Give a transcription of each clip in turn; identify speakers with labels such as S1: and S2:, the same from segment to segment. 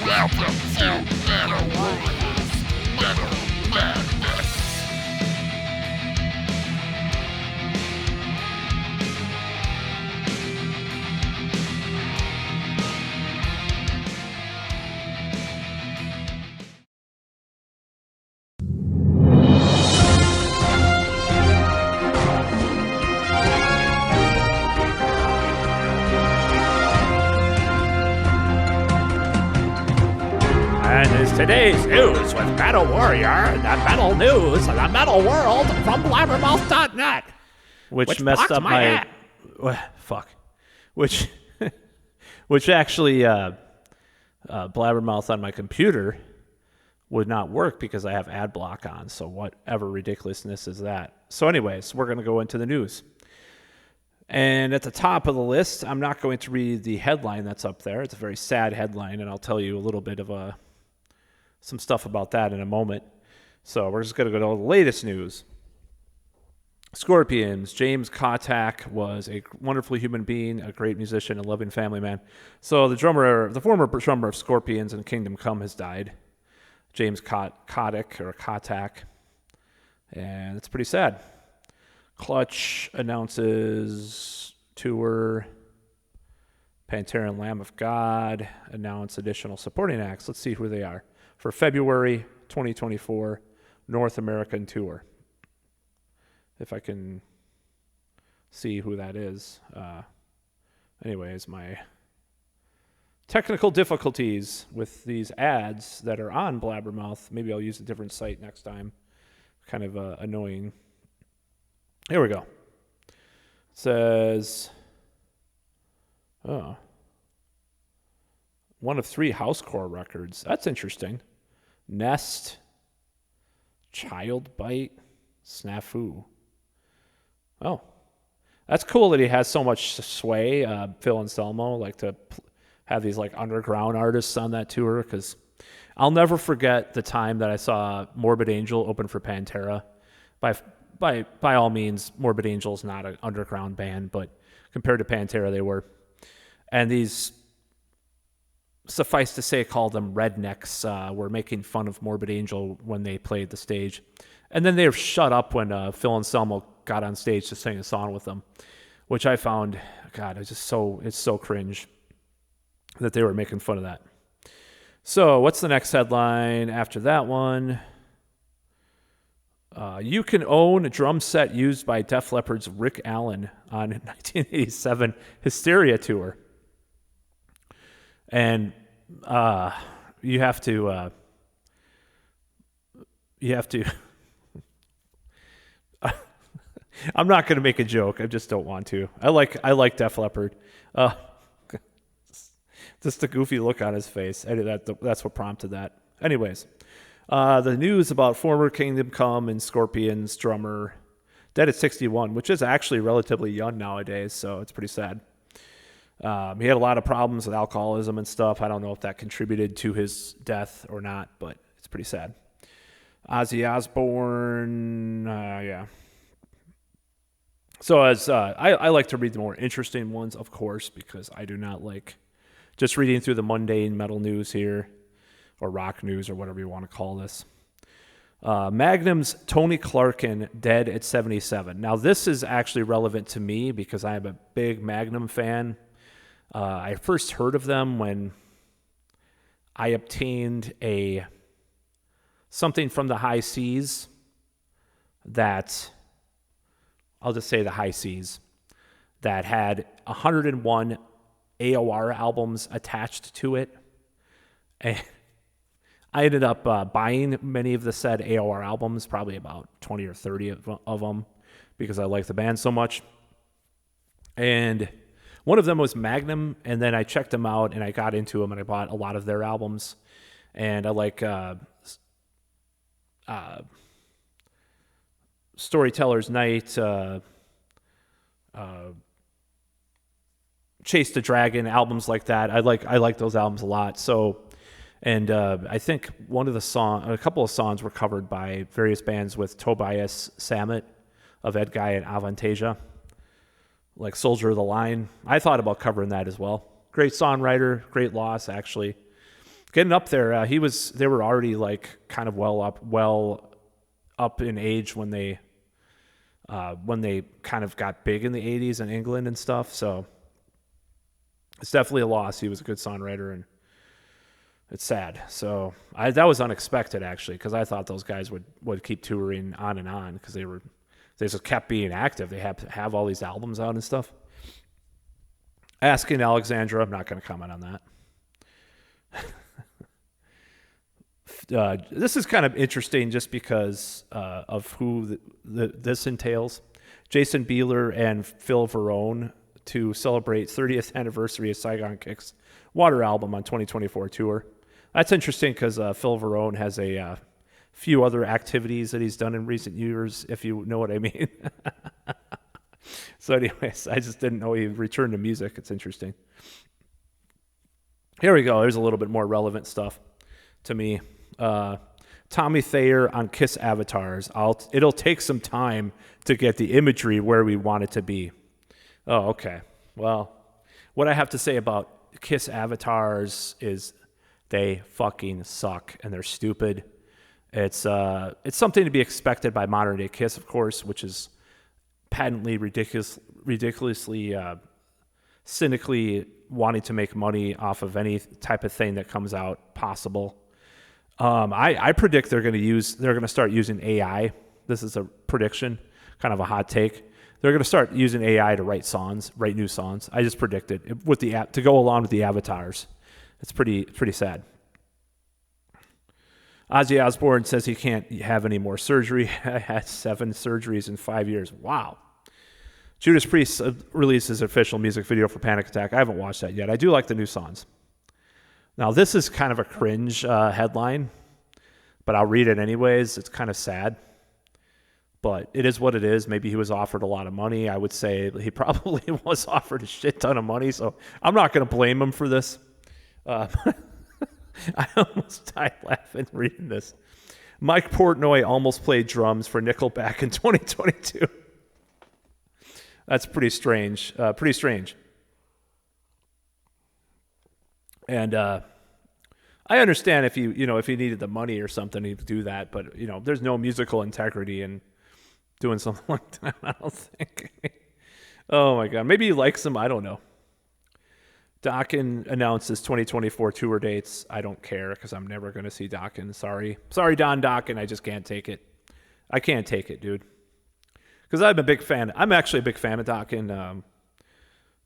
S1: Welcome to Mattowarrior's Metal Madness.
S2: And is today's news with Mattowarrior, the metal news of the metal world from blabbermouth.net.
S3: Which messed up my fuck. Which actually Blabbermouth on my computer would not work because I have ad block on. So whatever ridiculousness is that. So anyways, we're going to go into the news. And at the top of the list, I'm not going to read the headline that's up there. It's a very sad headline, and I'll tell you a little bit of some stuff about that in a moment. So we're just going to go to the latest news. Scorpions. James Kotak was a wonderful human being, a great musician, a loving family man. So the former drummer of Scorpions and Kingdom Come has died. James Kotak. And it's pretty sad. Clutch announces tour. Pantera and Lamb of God announce additional supporting acts. Let's see who they are. For February 2024 North American tour. If I can see who that is. Anyways, my technical difficulties with these ads that are on Blabbermouth. Maybe I'll use a different site next time. Kind of annoying. Here we go. It says, one of 3 housecore records. That's interesting. Nest, Child Bite, Snafu. Oh, that's cool that he has so much sway, Phil Anselmo, like to have these like underground artists on that tour, because I'll never forget the time that I saw Morbid Angel open for Pantera. By all means, Morbid Angel's not an underground band, but compared to Pantera, they were. And these, suffice to say, call them rednecks, were making fun of Morbid Angel when they played the stage. And then they were shut up when Phil Anselmo got on stage to sing a song with them, which I found, God, it's so cringe that they were making fun of that. So what's the next headline after that one? You can own a drum set used by Def Leppard's Rick Allen on 1987 Hysteria tour. And you have to I'm not going to make a joke. I just don't want to. I like Def Leppard. Just the goofy look on his face. That's what prompted that. Anyways, the news about former Kingdom Come and Scorpions drummer dead at 61, which is actually relatively young nowadays, so it's pretty sad. He had a lot of problems with alcoholism and stuff. I don't know if that contributed to his death or not, but it's pretty sad. Ozzy Osbourne, yeah. So as I like to read the more interesting ones, of course, because I do not like just reading through the mundane metal news here, or rock news, or whatever you want to call this. Magnum's Tony Clarkin dead at 77. Now this is actually relevant to me because I am a big Magnum fan. I first heard of them when I obtained something from the high seas that, I'll just say the high seas, that had 101 AOR albums attached to it. And I ended up buying many of the said AOR albums, probably about 20 or 30 of them, because I like the band so much. And one of them was Magnum, and then I checked them out, and I got into them, and I bought a lot of their albums. And I like Storyteller's Night, Chase the Dragon, albums like that. I like those albums a lot. So, and I think a couple of songs were covered by various bands with Tobias Sammet of Edguy and Avantasia, like Soldier of the Line. I thought about covering that as well. Great songwriter, great loss, actually. getting up there. They were already like kind of well up in age when they kind of got big in the 80s in England and stuff. So it's definitely a loss. He was a good songwriter, and it's sad. So that was unexpected, actually, because I thought those guys would keep touring on and on because they just kept being active. They have all these albums out and stuff. Asking Alexandra, I'm not going to comment on that. This is kind of interesting just because of who this entails. Jason Bieler and Phil Verone to celebrate 30th anniversary of Saigon Kick's Water album on 2024 tour. That's interesting because Phil Verone has a few other activities that he's done in recent years, if you know what I mean. So anyways, I just didn't know he returned to music. It's interesting. Here we go. There's a little bit more relevant stuff to me. Tommy Thayer on Kiss avatars. It'll take some time to get the imagery where we want it to be. Oh, okay. Well, what I have to say about Kiss avatars is they fucking suck and they're stupid. It's something to be expected by modern day Kiss, of course, which is patently ridiculously cynically wanting to make money off of any type of thing that comes out possible. I predict they're going to start using AI. This is a prediction, kind of a hot take. They're going to start using AI to write new songs. I just predicted with the app to go along with the avatars. It's pretty sad. Ozzy Osbourne says he can't have any more surgery. I had 7 surgeries in 5 years. Wow. Judas Priest released his official music video for Panic Attack. I haven't watched that yet. I do like the new songs. Now, this is kind of a cringe headline, but I'll read it anyways. It's kind of sad, but it is what it is. Maybe he was offered a lot of money. I would say he probably was offered a shit ton of money, so I'm not going to blame him for this. I almost died laughing reading this. Mike Portnoy almost played drums for Nickelback in 2022. That's pretty strange. And I understand if you needed the money or something, he'd do that. But there's no musical integrity in doing something like that. I don't think. Oh my God, maybe he likes him. I don't know. Dokken announced his 2024 tour dates. I don't care because I'm never going to see Dokken. Sorry, Don Dokken. I just can't take it. I can't take it, dude. Because I'm a big fan. I'm actually a big fan of Dokken.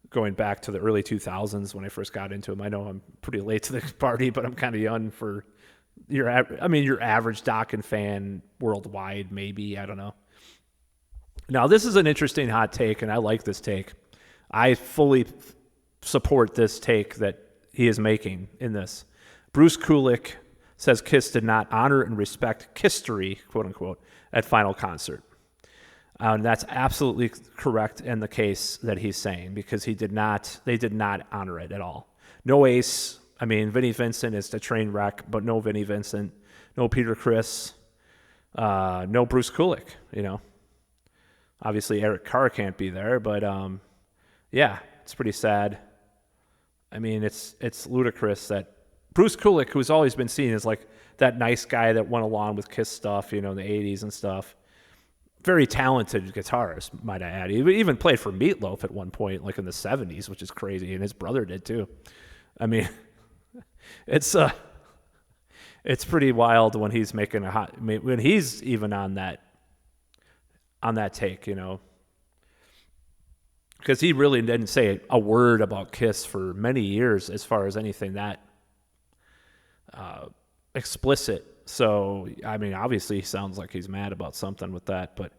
S3: Going back to the early 2000s when I first got into him. I know I'm pretty late to the party, but I'm kind of young for your average Dokken fan worldwide, maybe. I don't know. Now, this is an interesting hot take, and I like this take. I fully support this take that he is making in this. Bruce Kulick says Kiss did not honor and respect Kisstory, quote unquote, at final concert. And that's absolutely correct in the case that he's saying because they did not honor it at all. No Ace. I mean, Vinnie Vincent is the train wreck, but no Vinnie Vincent, no Peter Criss, no Bruce Kulick, Obviously Eric Carr can't be there, but yeah, it's pretty sad. I mean, it's ludicrous that Bruce Kulick, who's always been seen as like that nice guy that went along with Kiss stuff, in the 80s and stuff. Very talented guitarist, might I add. He even played for Meatloaf at one point, like in the 70s, which is crazy, and his brother did too. I mean, it's pretty wild when he's making when he's even on that take, because he really didn't say a word about Kiss for many years as far as anything that explicit. So, I mean, obviously he sounds like he's mad about something with that, but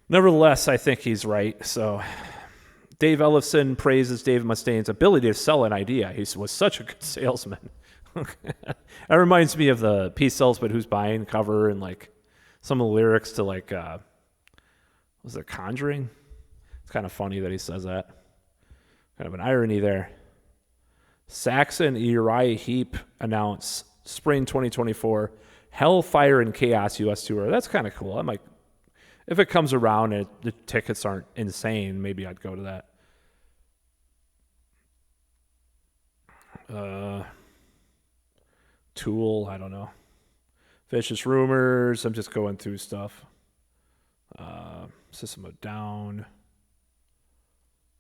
S3: nevertheless, I think he's right. So, Dave Ellefson praises Dave Mustaine's ability to sell an idea. He was such a good salesman. That reminds me of the Peace Salesman Who's Buying cover and like some of the lyrics to like, was it Conjuring? It's kind of funny that he says that. Kind of an irony there. Saxon Uriah Heep announced Spring 2024 Hellfire and Chaos US Tour. That's kind of cool. I might, if it comes around and the tickets aren't insane, maybe I'd go to that. Tool, I don't know. Vicious Rumors, I'm just going through stuff. System of Down.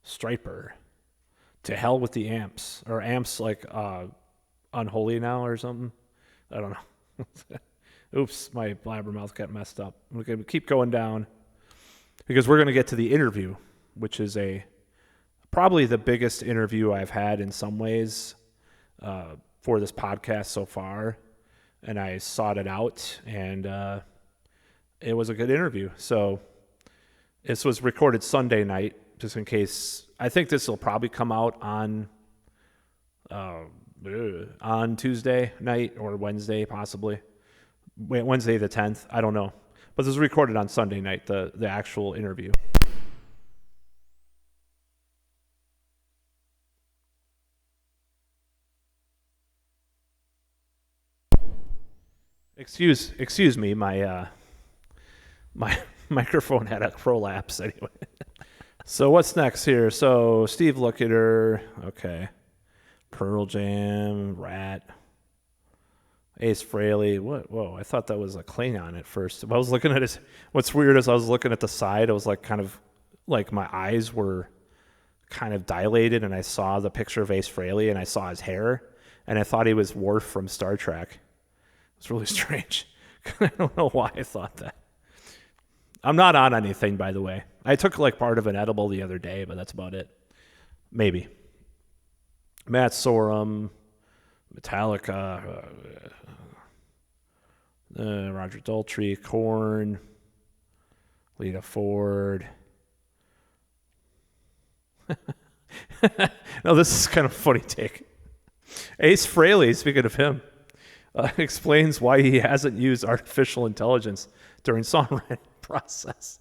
S3: Striper. To Hell with the Amps. Or Amps like Unholy Now or something. I don't know. Oops, my blabbermouth got messed up. We're going to keep going down because we're going to get to the interview, which is probably the biggest interview I've had in some ways for this podcast so far. And I sought it out, and it was a good interview. So this was recorded Sunday night, just in case. I think this will probably come out on Tuesday night or Wednesday, possibly. Wednesday the 10th. I don't know. But this was recorded on Sunday night, the actual interview. Excuse me, my microphone had a prolapse anyway. So what's next here? So Steve Lukather, okay. Pearl Jam, Rat, Ace Frehley. What? Whoa! I thought that was a Klingon at first. I was looking at his. What's weird is I was looking at the side. I was like kind of like my eyes were kind of dilated, and I saw the picture of Ace Frehley, and I saw his hair, and I thought he was Worf from Star Trek. It's really strange. I don't know why I thought that. I'm not on anything, by the way. I took like part of an edible the other day, but that's about it. Maybe. Matt Sorum, Metallica, Roger Daltrey, Korn, Lita Ford. No, this is kind of a funny take. Ace Frehley, speaking of him, explains why he hasn't used artificial intelligence during songwriting process.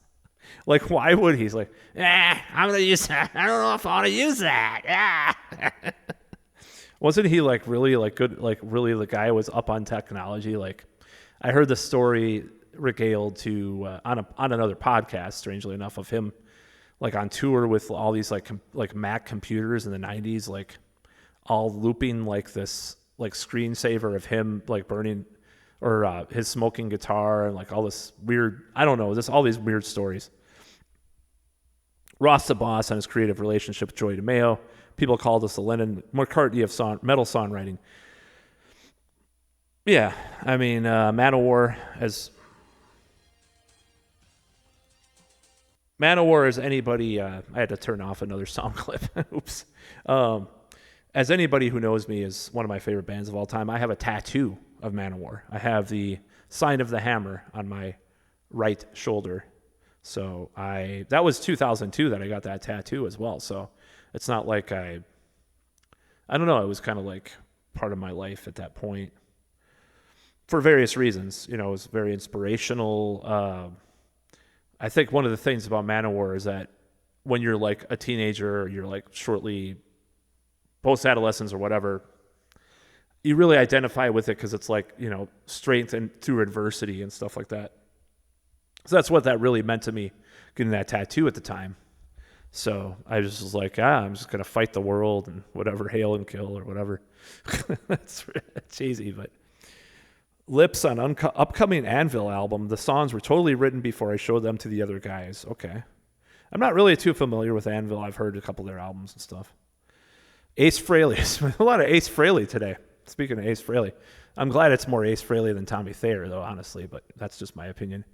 S3: Like, why would he? He's like, I'm going to use that. I don't know if I want to use that. Wasn't he like really like good, like really the guy was up on technology? Like, I heard the story regaled to on another podcast, strangely enough, of him like on tour with all these like Mac computers in the 90s, like all looping like this like screensaver of him like burning or his smoking guitar and like all this weird, I don't know, all these weird stories. Ross the Boss on his creative relationship with Joey DeMeo. People called us the Lennon McCartney of metal songwriting. Yeah, I mean, Mattowarrior as anybody. I had to turn off another sound clip. Oops. As anybody who knows me is one of my favorite bands of all time. I have a tattoo of Mattowarrior. I have the sign of the hammer on my right shoulder. So that was 2002 that I got that tattoo as well. So it's not like I don't know. It was kind of like part of my life at that point for various reasons. You know, it was very inspirational. I think one of the things about Mattowarrior is that when you're like a teenager, or you're like shortly post-adolescence or whatever, you really identify with it because it's like, you know, strength and through adversity and stuff like that. So that's what that really meant to me, getting that tattoo at the time. So I just was like, I'm just going to fight the world and whatever, hail and kill or whatever. That's cheesy, but Lips on upcoming Anvil album. The songs were totally written before I showed them to the other guys. Okay. I'm not really too familiar with Anvil. I've heard a couple of their albums and stuff. Ace Frehley. A lot of Ace Frehley today. Speaking of Ace Frehley, I'm glad it's more Ace Frehley than Tommy Thayer, though, honestly, but that's just my opinion.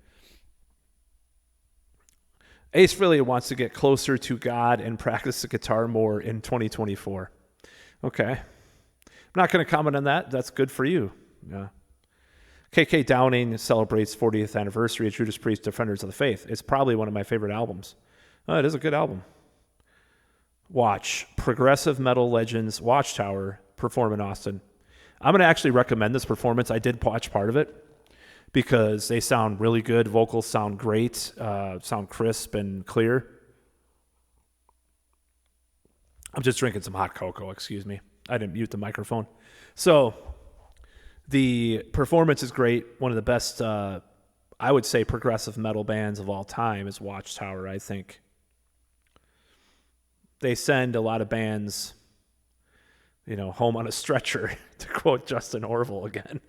S3: Ace Frehley wants to get closer to God and practice the guitar more in 2024. Okay. I'm not going to comment on that. That's good for you. Yeah. KK Downing celebrates 40th anniversary of Judas Priest, Defenders of the Faith. It's probably one of my favorite albums. It is a good album. Watch Progressive Metal Legends Watchtower perform in Austin. I'm going to actually recommend this performance. I did watch part of it because they sound really good. Vocals sound great, sound crisp and clear. I'm just drinking some hot cocoa, excuse me. I didn't mute the microphone. So the performance is great. One of the best, I would say, progressive metal bands of all time is Watchtower, I think. They send a lot of bands, home on a stretcher, to quote Justin Orville again.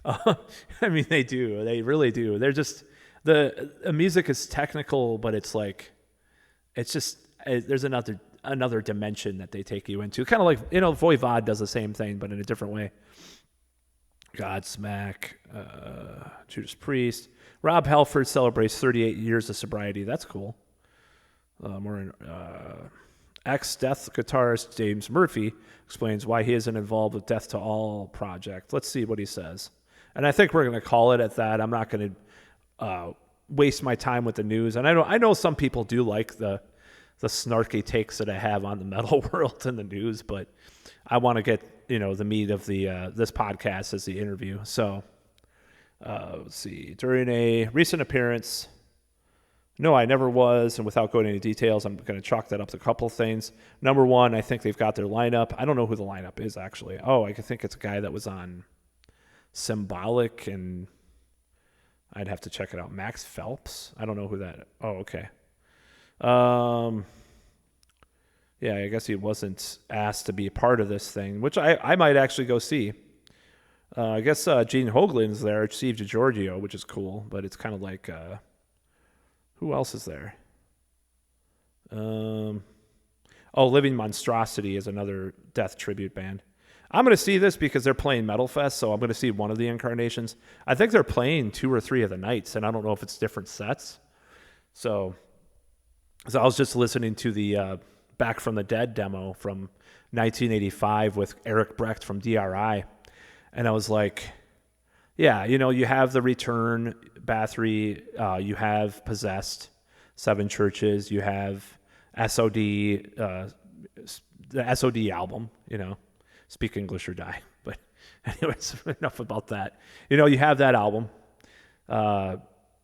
S3: I mean, they do. They really do. They're just, the music is technical, but it's like, it's just, there's another dimension that they take you into. Kind of like, Voivod does the same thing, but in a different way. Godsmack, Judas Priest. Rob Halford celebrates 38 years of sobriety. That's cool. Ex-Death guitarist James Murphy explains why he isn't involved with Death to All project. Let's see what he says. And I think we're going to call it at that. I'm not going to waste my time with the news. And I know some people do like the snarky takes that I have on the metal world and the news, but I want to get the meat of the this podcast as the interview. So let's see. During a recent appearance, no, I never was, and without going into details, I'm going to chalk that up to a couple of things. Number one, I think they've got their lineup. I don't know who the lineup is actually. Oh, I think it's a guy that was on Symbolic, and I'd have to check it out. Max Phelps? I don't know who that. Oh, okay. Yeah, I guess he wasn't asked to be a part of this thing, which I might actually go see. I guess Gene Hoglan's there, Steve DiGiorgio, which is cool, but it's kind of like, who else is there? Living Monstrosity is another death tribute band. I'm going to see this because they're playing Metal Fest, so I'm going to see one of the incarnations. I think they're playing 2 or 3 of the nights, and I don't know if it's different sets. So I was just listening to the Back from the Dead demo from 1985 with Eric Brecht from DRI, and I was like, yeah, you have The Return, Bathory, you have Possessed, Seven Churches, you have SOD, the SOD album, Speak English or Die. But anyways, enough about that. You have that album,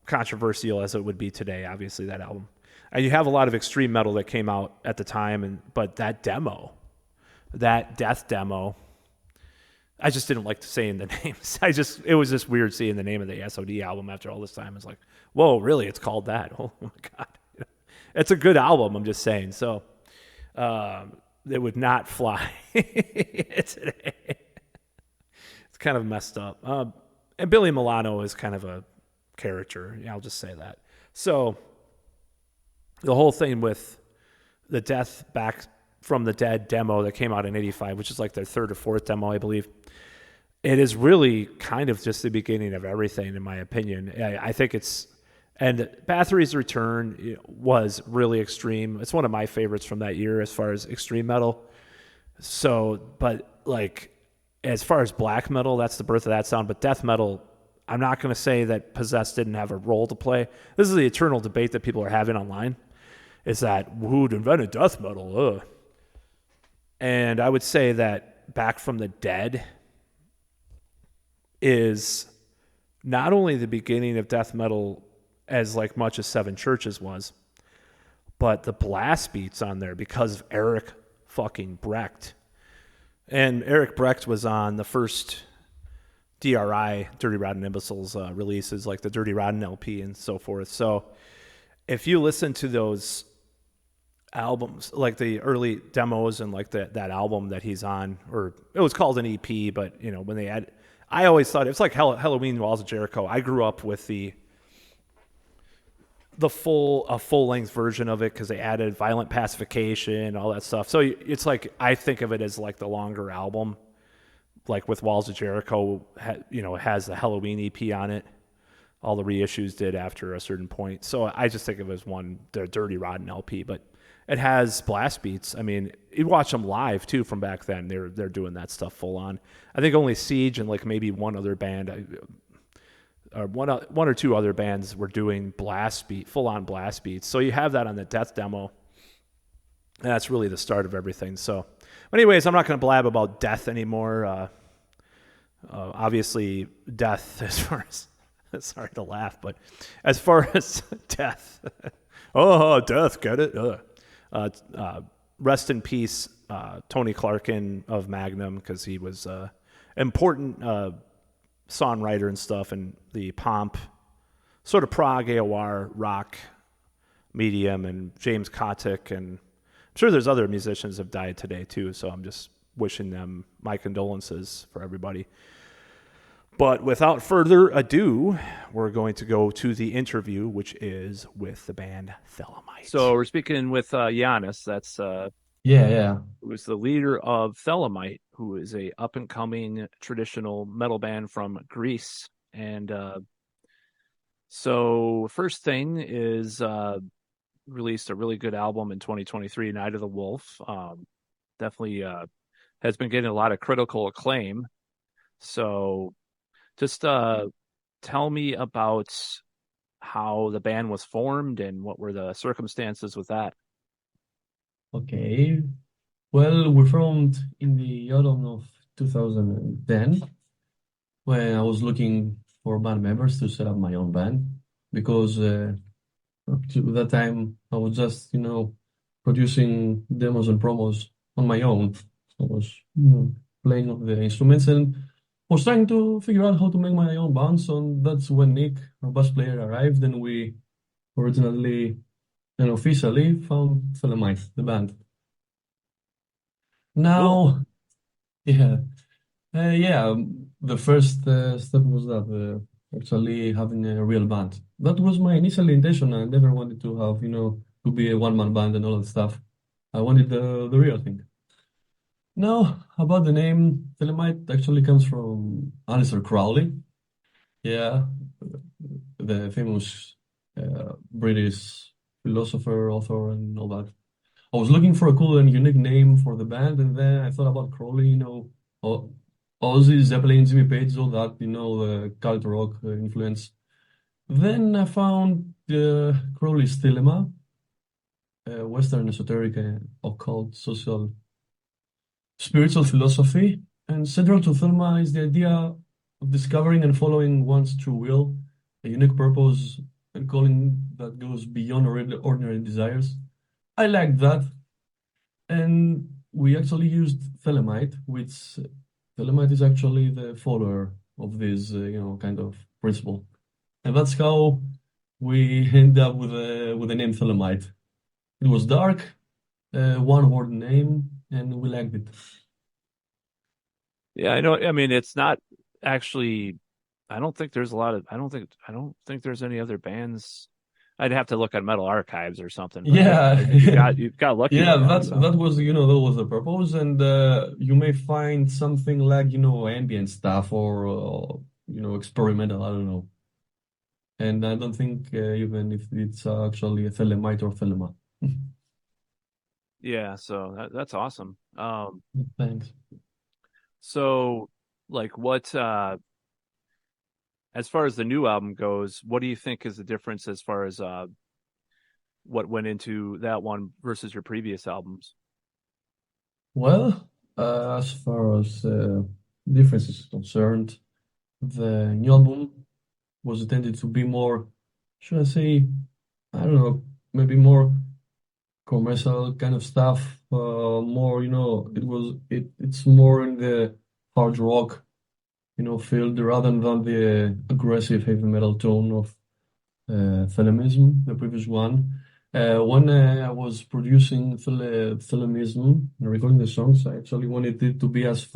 S3: controversial as it would be today, obviously, that album. And you have a lot of extreme metal that came out at the time, but that demo, that death demo, I just didn't like saying the names. It was just weird seeing the name of the SOD album after all this time. It's like, whoa, really? It's called that? Oh my God. It's a good album, I'm just saying. So it would not fly today. It's kind of messed up. And Billy Milano is kind of a character. Yeah, I'll just say that. So the whole thing with the Death Back from the Dead demo that came out in 85, which is like their 3rd or 4th demo, I believe, it is really kind of just the beginning of everything, in my opinion. I think it's, and Bathory's Return was really extreme. It's one of my favorites from that year as far as extreme metal. So, but like, as far as black metal, that's the birth of that sound. But death metal, I'm not going to say that Possessed didn't have a role to play. This is the eternal debate that people are having online, is that who invented death metal? Ugh. And I would say that Back from the Dead is not only the beginning of death metal as like much as Seven Churches was, but the blast beats on there because of Eric fucking Brecht. And Eric Brecht was on the first DRI, Dirty Rotten Imbeciles releases, like the Dirty Rotten LP and so forth. So if you listen to those albums, like the early demos and like that album that he's on, or it was called an EP, but when they add, I always thought it's like Halloween Walls of Jericho. I grew up with the full length version of it because they added Violent Pacification, all that stuff. So it's like, I think of it as like the longer album, like with Walls of Jericho, it has the Halloween EP on it. All the reissues did after a certain point. So I just think of it as the Dirty Rotten LP, but it has blast beats. I mean, you watch them live too from back then. They're doing that stuff full on. I think only Siege and like maybe one other band, or one or two other bands were doing full on blast beats. So you have that on the Death demo. And that's really the start of everything. So, anyways, I'm not going to blab about death anymore. Obviously, death as far as, sorry to laugh, but as far as death, death, get it? Rest in peace, Tony Clarkin of Magnum, because he was important songwriter and stuff, and the Pomp, sort of prog AOR rock medium, and James Kotick and sure there's other musicians have died today too, so I'm just wishing them my condolences for everybody. But without further ado, we're going to go to the interview, which is with the band Thelemite.
S2: So we're speaking with Yiannis. That's
S4: Yeah, yeah.
S2: who's the leader of Thelemite, who is a up and coming traditional metal band from Greece. And so first thing is released a really good album in 2023, Night of the Wolf. Definitely has been getting a lot of critical acclaim. So just tell me about how the band was formed and what were the circumstances with that.
S4: Okay. Well, we formed in the autumn of 2010 when I was looking for band members to set up my own band because up to that time I was just, producing demos and promos on my own. I was, playing on the instruments and was trying to figure out how to make my own band. So that's when Nick, our bass player, arrived and we originally and officially found Thelemite, the band.
S2: Cool.
S4: Now, yeah, the first step was that actually having a real band. That was my initial intention. I never wanted to have, to be a one-man band and all that stuff. I wanted the real thing. Now, about the name, Thelemite actually comes from Aleister Crowley. Yeah, the famous British philosopher, author, and all that. I was looking for a cool and unique name for the band, and then I thought about Crowley, Ozzy, Zeppelin, Jimmy Page, all that, the cult rock influence. Then I found Crowley's Thelema, Western esoteric, occult, social, spiritual philosophy, and central to Thelma is the idea of discovering and following one's true will, a unique purpose, and calling that goes beyond ordinary desires. I liked that, and we actually used Thelemite, which Thelemite is actually the follower of this, kind of principle, and that's how we end up with the name Thelemite. It was dark, one-word name, and we liked it.
S2: Yeah, I know. I mean, it's not actually. I don't think there's a lot of. I don't think there's any other bands. I'd have to look at Metal Archives or something. But
S4: Yeah,
S2: you got lucky.
S4: yeah,
S2: with
S4: that
S2: so.
S4: was the purpose, and you may find something like ambient stuff or experimental. I don't know, and I don't think even if it's actually a Thelemite or Thelema.
S2: Yeah, so that's awesome.
S4: Thanks.
S2: So like what as far as the new album goes, what do you think is the difference as far as what went into that one versus your previous albums?
S4: Well, as far as difference is concerned, the new album was intended to be more, should I say, I don't know, maybe more commercial kind of stuff. More, it's more in the hard rock, field rather than the aggressive heavy metal tone of Thelemism, the previous one. When I was producing Thelemism and recording the songs, I actually wanted it to be as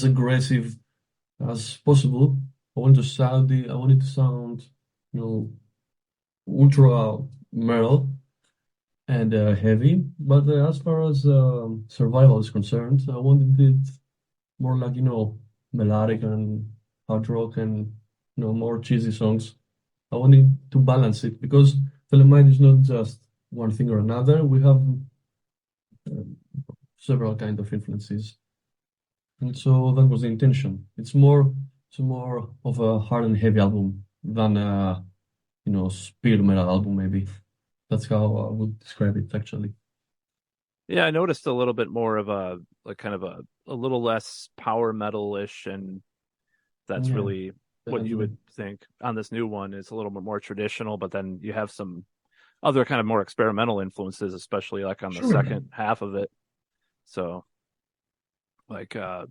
S4: aggressive as possible. I wanted to sound, ultra metal and heavy. But as far as survival is concerned, I wanted it more like, melodic and hard rock and, more cheesy songs. I wanted to balance it because Thelemite is not just one thing or another. We have uh, several kind of influences, and so that was the intention. It's more of a hard and heavy album than a speed metal album. Maybe that's how I would describe it actually.
S2: Yeah, I noticed a little bit more of a like kind of a little less power metal-ish, and that's
S4: Yeah,
S2: really what you
S4: definitely.
S2: would think on this new one. It's a little bit more traditional, but then you have some other kind of more experimental influences, especially like on the
S4: Sure.
S2: second half of it. So like I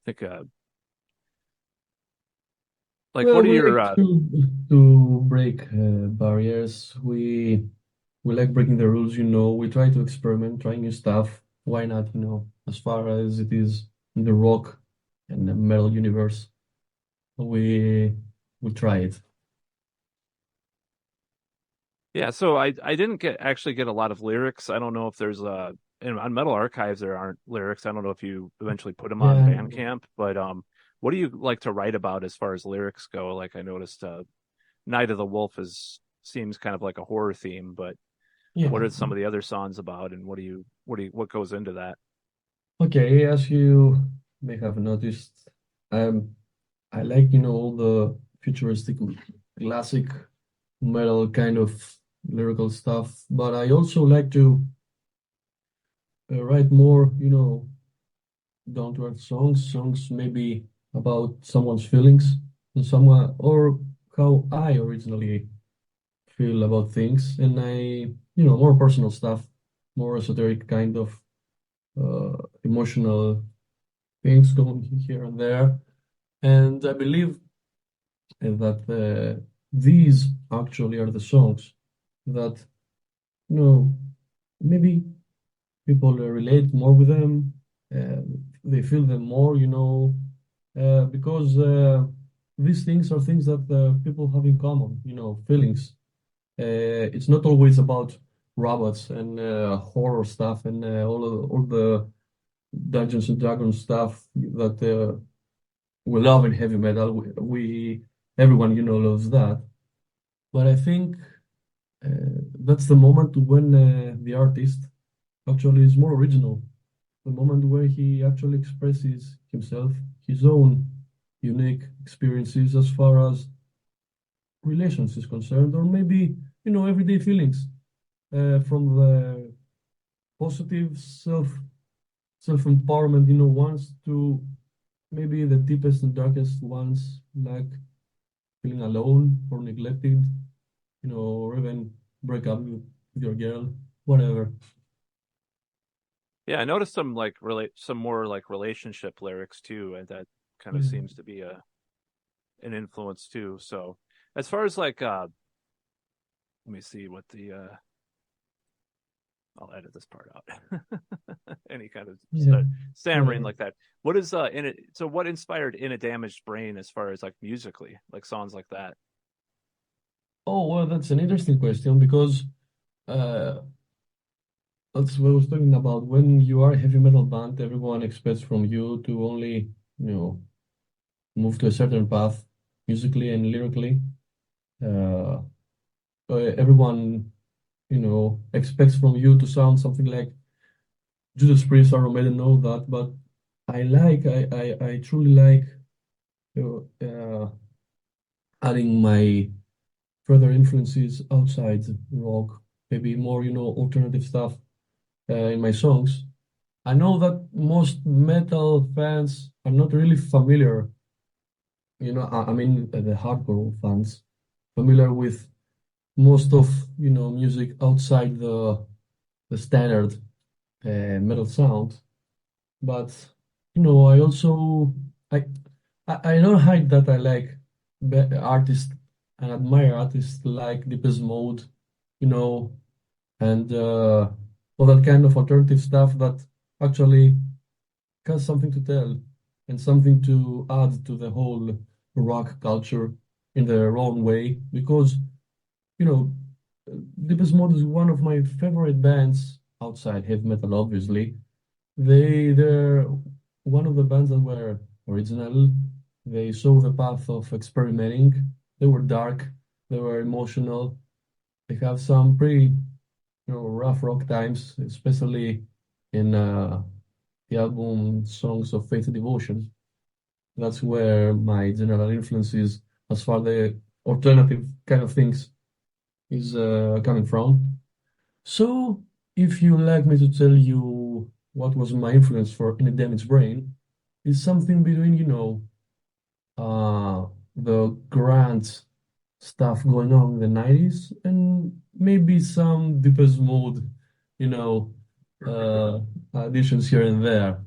S2: think like
S4: Well,
S2: what are
S4: we
S2: your
S4: like to break barriers. We We like breaking the rules, we try to experiment, try new stuff. Why not, as far as it is in the rock and the metal universe, we we try it.
S2: Yeah, so I didn't actually get a lot of lyrics. I don't know if there's on Metal Archives there aren't lyrics. I don't know if you eventually put them on
S4: Yeah,
S2: Bandcamp, but what do you like to write about as far as lyrics go? Like I noticed Night of the Wolf is seems kind of like a horror theme, but what
S4: yeah.
S2: are some of the other songs about and what goes into that?
S4: Okay, as you may have noticed, um, I like, all the futuristic classic metal kind of lyrical stuff, but I also like to write more, down to earth songs maybe about someone's feelings and someone or how I originally feel about things, and more personal stuff, more esoteric kind of emotional things going here and there. And I believe that these actually are the songs that, you know, maybe people relate more with them. Uh, they feel them more, because these things are things that people have in common, feelings. It's not always about robots and horror stuff and all the Dungeons and Dragons stuff that we love in heavy metal. Everyone, loves that. But I think that's the moment when the artist actually is more original. The moment where he actually expresses himself, his own unique experiences as far as relations is concerned, or maybe, everyday feelings from the positive self-empowerment, ones to maybe the deepest and darkest ones, like feeling alone or neglected, or even break up with your girl, whatever.
S2: Yeah, I noticed some more like relationship lyrics too, and that kind of
S4: Yeah.
S2: seems to be a an influence too. So as far as like let me see what the I'll edit this part out. Any kind of
S4: Yeah.
S2: stammering
S4: Whatever.
S2: like that. What is in it? So what inspired In a Damaged Brain as far as like musically, like songs like that?
S4: Oh, well, that's an interesting question because uh, that's what I was talking about. When you are a heavy metal band, everyone expects from you to only, move to a certain path musically and lyrically. Uh, Everyone, expects from you to sound something like Judas Priest, Iron Maiden, know that, but I truly like adding my further influences outside rock, maybe more, alternative stuff in my songs. I know that most metal fans are not really familiar, I mean, the hardcore fans, familiar with most of, music outside the standard metal sound. But, I also, I, I don't hide that I like artists and admire artists like Deepest Mode, you know, and all that kind of alternative stuff that actually has something to tell and something to add to the whole rock culture in their own way. Because, you know, Deepest Mode is one of my favorite bands outside heavy metal, obviously. They're one of the bands that were original. They saw the path of experimenting. They were dark, they were emotional. They have some pretty, rough rock times, especially in the album Songs of Faith and Devotion. That's where my general influence is as far the alternative kind of things is coming from. So, if you like me to tell you what was my influence for In a Damaged Brain, it's something between, the grand stuff going on in the 90s and maybe some Deepest Mode, you know, uh, additions here and there.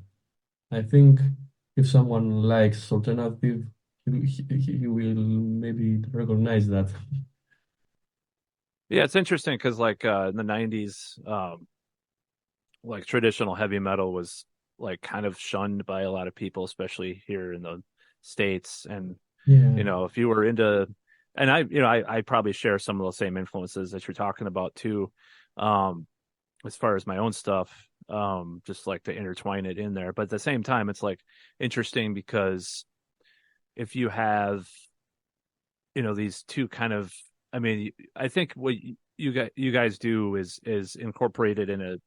S4: I think if someone likes alternative, he will maybe recognize that.
S2: Yeah, it's interesting because like in the '90s, like traditional heavy metal was like kind of shunned by a lot of people, especially here in the States. And
S4: Yeah,
S2: if you were into, and I probably share some of the same influences that you're talking about too, um, as far as my own stuff, just like to intertwine it in there. But at the same time, it's like interesting because if you have, these two kind of, I mean, I think what you guys do is incorporate it in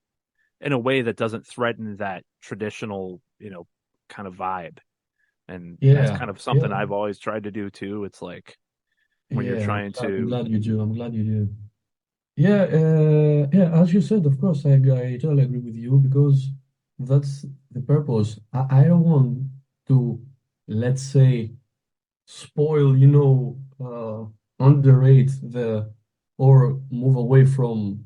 S2: a way that doesn't threaten that traditional, kind of vibe. And that's
S4: yeah,
S2: kind of something
S4: yeah,
S2: I've always tried to do too. It's like when you're
S4: yeah.
S2: trying
S4: I'm
S2: to,
S4: glad you do. I'm glad you do. Yeah, yeah. As you said, of course, I totally agree with you because that's the purpose. I don't want to, let's say, spoil, underrate or move away from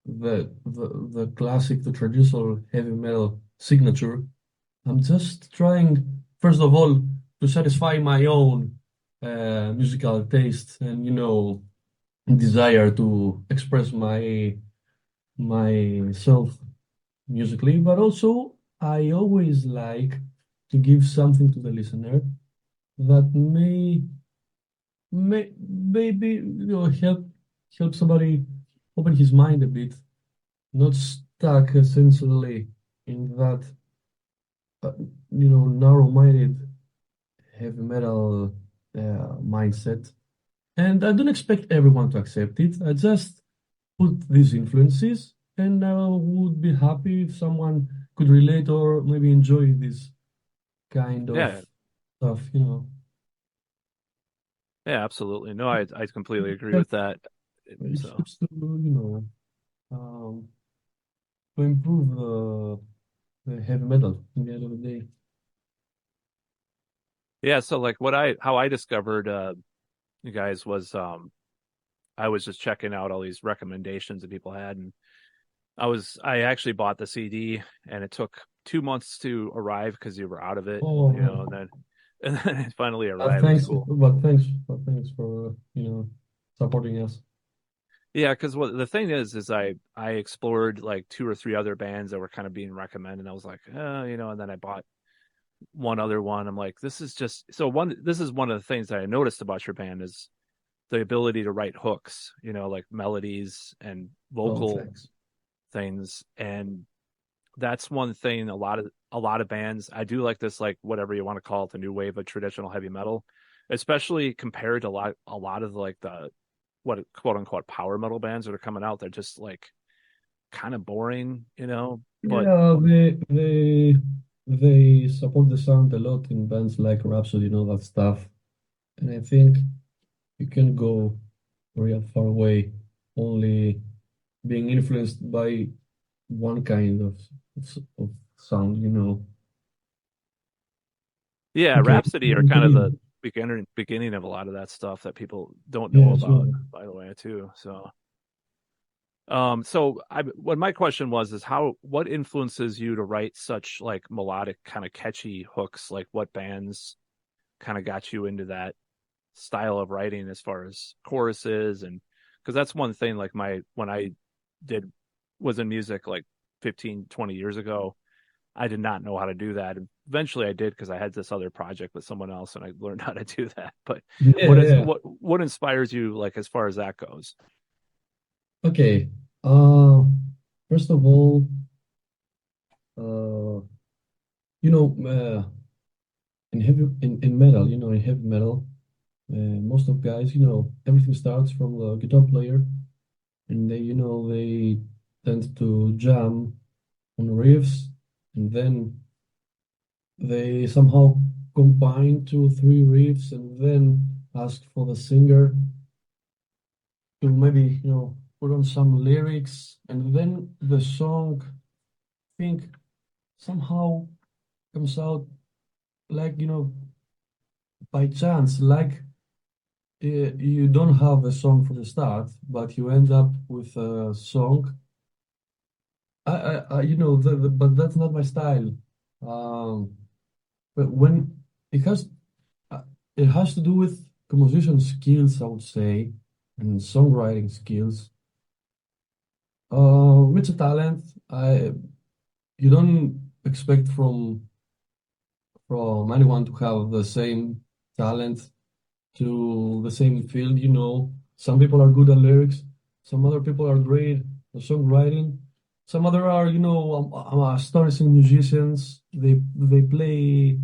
S4: the classic, the traditional heavy metal signature. I'm just trying, first of all, to satisfy my own musical taste and, desire to express myself musically, but also I always like to give something to the listener that maybe help somebody open his mind a bit, not stuck essentially in that narrow-minded heavy metal mindset. And I don't expect everyone to accept it. I just put these influences, and I would be happy if someone could relate or maybe enjoy this kind of
S2: yeah,
S4: stuff.
S2: yeah, absolutely. No, I completely agree
S4: Help-
S2: with that.
S4: It
S2: So,
S4: helps um, to improve the heavy metal in the end of the day.
S2: yeah, so like how I discovered you guys was I was just checking out all these recommendations that people had, and I actually bought the CD, and it took 2 months to arrive because you were out of it,
S4: Oh,
S2: and
S4: man.
S2: then and then it finally arrived. It was
S4: Thanks,
S2: cool.
S4: but thanks for supporting us.
S2: Yeah, because what the thing is I explored like two or three other bands that were kind of being recommended, and I was like, and then I bought one other one. I'm like, this is just so one. This is one of the things that I noticed about your band is the ability to write hooks, like melodies and
S4: Oh,
S2: vocal
S4: thanks.
S2: things, and that's one thing a lot of bands I do like this, like whatever you want to call it, the new wave of traditional heavy metal, especially compared to a lot of like the what quote unquote power metal bands that are coming out. They're just like kind of boring, but
S4: Yeah, they support the sound a lot in bands like Rhapsody and all that stuff. And I think you can go real far away only being influenced by one kind of sound.
S2: yeah,
S4: Okay.
S2: Rhapsody are kind of the beginning of a lot of that stuff that people don't know
S4: Yeah, sure.
S2: about, by the way, too. So what my question was is what influences you to write such like melodic kind of catchy hooks? Like what bands kind of got you into that style of writing as far as choruses? And because that's one thing like when I did was in music like 15, 20 years ago, I did not know how to do that. And eventually I did because I had this other project with someone else and I learned how to do that. But
S4: Yeah,
S2: what is
S4: yeah.
S2: what inspires you like as far as that goes?
S4: Okay. Uh, First of all, uh, you know, in metal, in heavy metal, most of guys, everything starts from the guitar player, and they tend to jam on riffs, and then they somehow combine two or three riffs, and then ask for the singer to maybe, put on some lyrics, and then the song, I think, somehow comes out like, by chance, like you don't have a song from the start, but you end up with a song. But that's not my style. Um, but it has, uh, it has to do with composition skills, I would say. and songwriting skills. It's a talent. I You don't expect from anyone to have the same talent to the same field, you know. Some people are good at lyrics, some other people are great at songwriting, some other are, you know, astonishing musicians. They play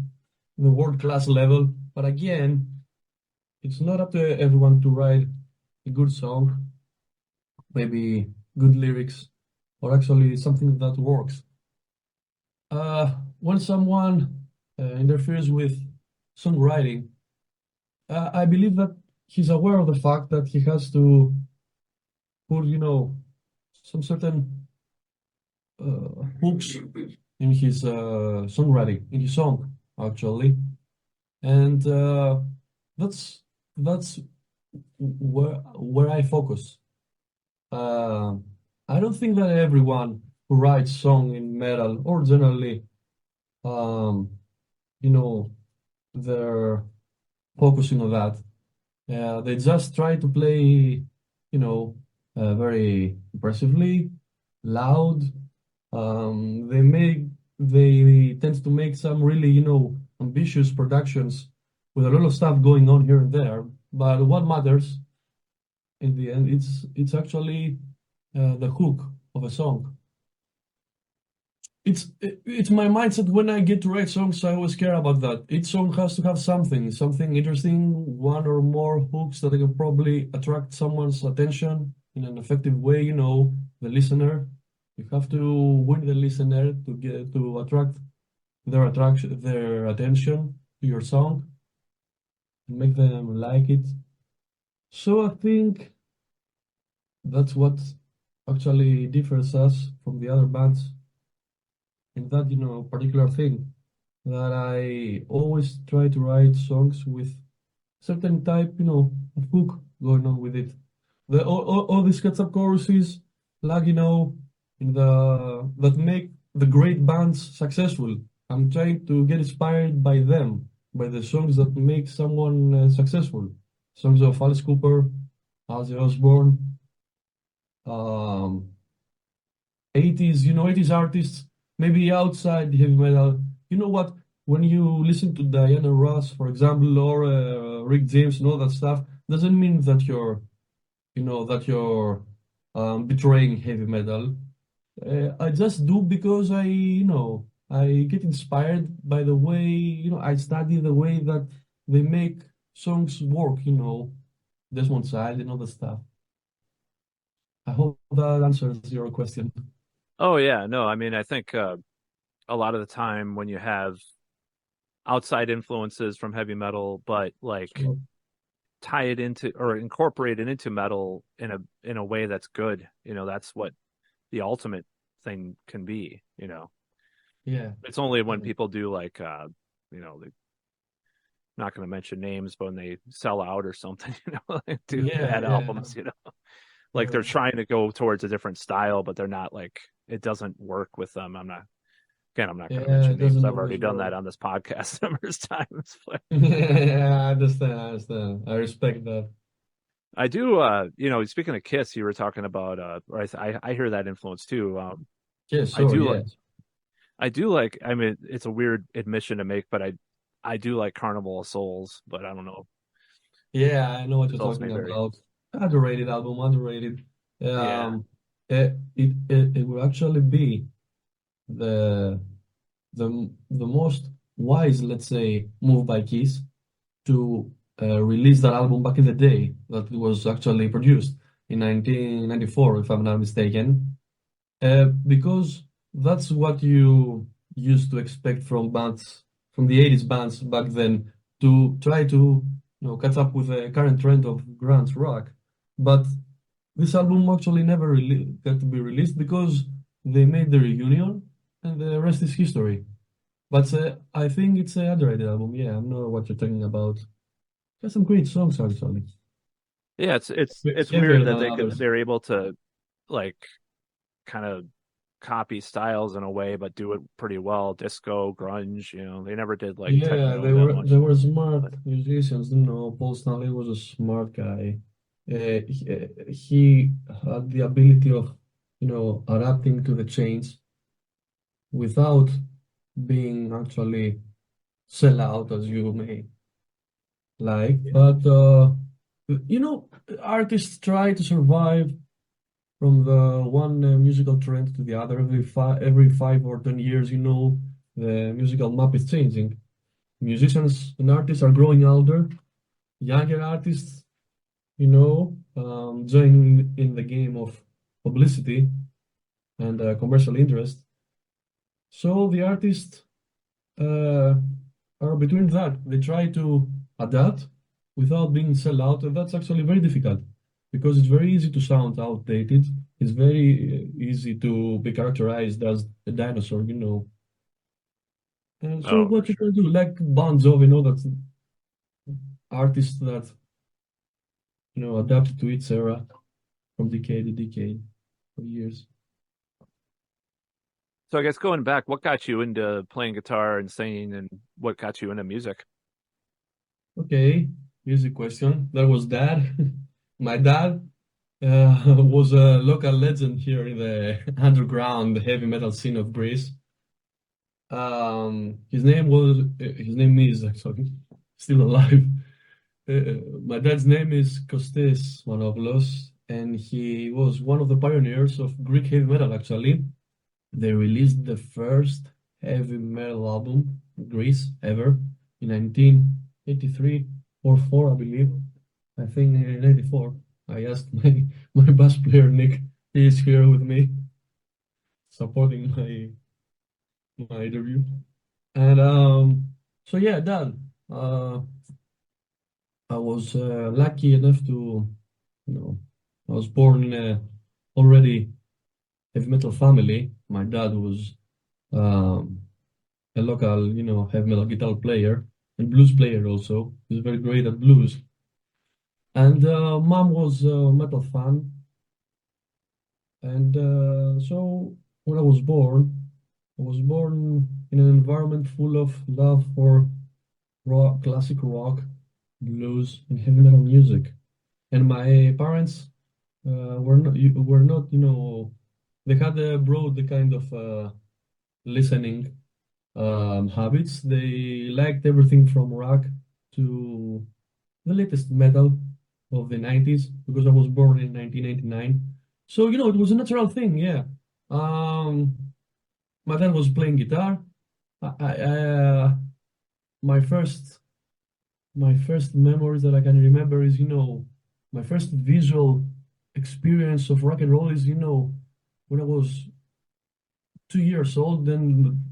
S4: the world class level. But again, it's not up to everyone to write a good song, maybe good lyrics, or actually something that works. When someone interferes with songwriting, I believe that he's aware of the fact that he has to put, you know, some certain hooks in his songwriting, in his song, actually, and that's that's where I focus. Uh, I don't think that everyone who writes song in metal or generally, um, you know, they're focusing on that. They just try to play, you know, very impressively, loud. They tend to make some really, you know, ambitious productions with a lot of stuff going on here and there. But what matters in the end, it's actually the hook of a song. It's my mindset when I get to write songs. I always care about that. Each song has to have something interesting, one or more hooks that can probably attract someone's attention in an effective way. You know, the listener. You have to win the listener to attract their attention to your song and make them like it. So I think that's what actually differs us from the other bands in that, you know, particular thing, that I always try to write songs with certain type, you know, of hook going on with it. All these catch-up choruses, like, you know, in the that make the great bands successful. I'm trying to get inspired by them, by the songs that make someone successful. Songs of Alice Cooper, Ozzy Osbourne, um, 80s, you know, 80s artists, maybe outside heavy metal. You know what? When you listen to Diana Ross, for example, or Rick James and all that stuff, doesn't mean that you're betraying heavy metal. I just do because I get inspired by the way, I study the way that they make songs work, Desmond Child and all that stuff. I hope that answers your question.
S2: Oh yeah, no, I mean I think a lot of the time when you have outside influences from heavy metal, but like
S4: Sure.
S2: tie it into or incorporate it into metal in a way that's good, that's what the ultimate thing can be.
S4: Yeah.
S2: It's only when
S4: Yeah.
S2: people do like they're not going to mention names, but when they sell out or something, like do
S4: Yeah,
S2: bad
S4: yeah,
S2: albums, like they're
S4: yeah.
S2: trying to go towards a different style, but they're not like it doesn't work with them. I'm not going to
S4: Yeah,
S2: mention
S4: it
S2: names.
S4: doesn't
S2: I've already
S4: always
S2: done
S4: work.
S2: that on this podcast numerous times. But
S4: Yeah, I understand, I understand. I respect that.
S2: I do, speaking of Kiss, you were talking about, or I hear that influence too.
S4: Yeah,
S2: I
S4: sure,
S2: do like,
S4: yes.
S2: I mean, it's a weird admission to make, but I do like Carnival of Souls, but I don't know.
S4: Yeah, I know what you're
S2: Results may
S4: talking
S2: vary.
S4: about. Underrated album, underrated.
S2: Yeah.
S4: It will actually be the the most wise, let's say, move by Kiss to release that album back in the day that it was actually produced in 1994, if I'm not mistaken. Because that's what you used to expect from bands, from the 80s bands back then, to try to, catch up with the current trend of grunge rock. But this album actually never really got to be released because they made the reunion, and the rest is history. But I think it's an underrated album. Yeah, I know what you're talking about. Got some great songs actually.
S2: Yeah, it's
S4: Heavier
S2: weird that
S4: than others.
S2: they're able to like kind of copy styles in a way, but do it pretty well. Disco, grunge, they never did like
S4: Yeah,
S2: techno
S4: they
S2: that
S4: were
S2: much.
S4: they were smart
S2: But
S4: musicians. Paul Stanley was a smart guy. he had the ability of, adapting to the change without being actually sell out as you may like. But artists try to survive from the one musical trend to the other. Every 5 or 10 years, the musical map is changing. Musicians and artists are growing older. Younger artists, joining in the game of publicity and commercial interest. So the artists uh, are between that. They try to adapt without being sell out, and that's actually very difficult because it's very easy to sound outdated. It's very easy to be characterized as a dinosaur. And so
S2: Oh, for
S4: what you
S2: sure.
S4: can do, like Bon Jovi, that's artists that, adapted to its era from decade to decade for years.
S2: So I guess going back, what got you into playing guitar and singing, and what got you into music?
S4: Okay, here's a question. That was dad. My dad was a local legend here in the underground heavy metal scene of Greece. His name is actually still alive. My dad's name is Kostis Manopoulos, and he was one of the pioneers of Greek heavy metal, actually. They released the first heavy metal album in Greece ever in 1983 or 4, I believe. I think in 84. I asked my bass player Nick. He is here with me, supporting my interview. And so yeah, Dad. I was lucky enough to, I was born in a already heavy metal family. My dad was um, a local, heavy metal guitar player and blues player also. He's very great at blues. And mom was a metal fan. And so when I was born in an environment full of love for rock, classic rock, blues, and heavy metal music. And my parents were not, they had a broad kind of listening habits. They liked everything from rock to the latest metal of the 90s because I was born in 1989. So, it was a natural thing, yeah. Um, my dad was playing guitar. My first my first memories that I can remember is, my first visual experience of rock and roll is, when I was 2 years old, then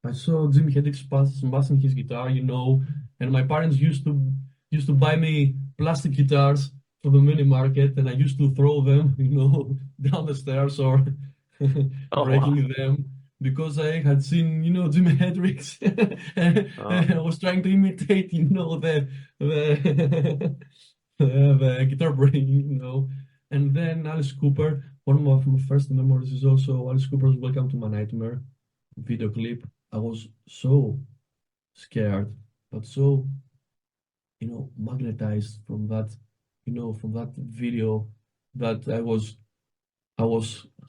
S4: I saw Jimi Hendrix passing his guitar, and my parents used to buy me plastic guitars from the mini market, and I used to throw them, down the stairs or
S2: Oh, wow.
S4: breaking them because I had seen, Jimi Hendrix.
S2: Oh,
S4: I was trying to imitate, the the guitar playing, And then Alice Cooper. One of my first memories is also Alice Cooper's "Welcome to My Nightmare" video clip. I was so scared, but so, magnetized from that, from that video that I was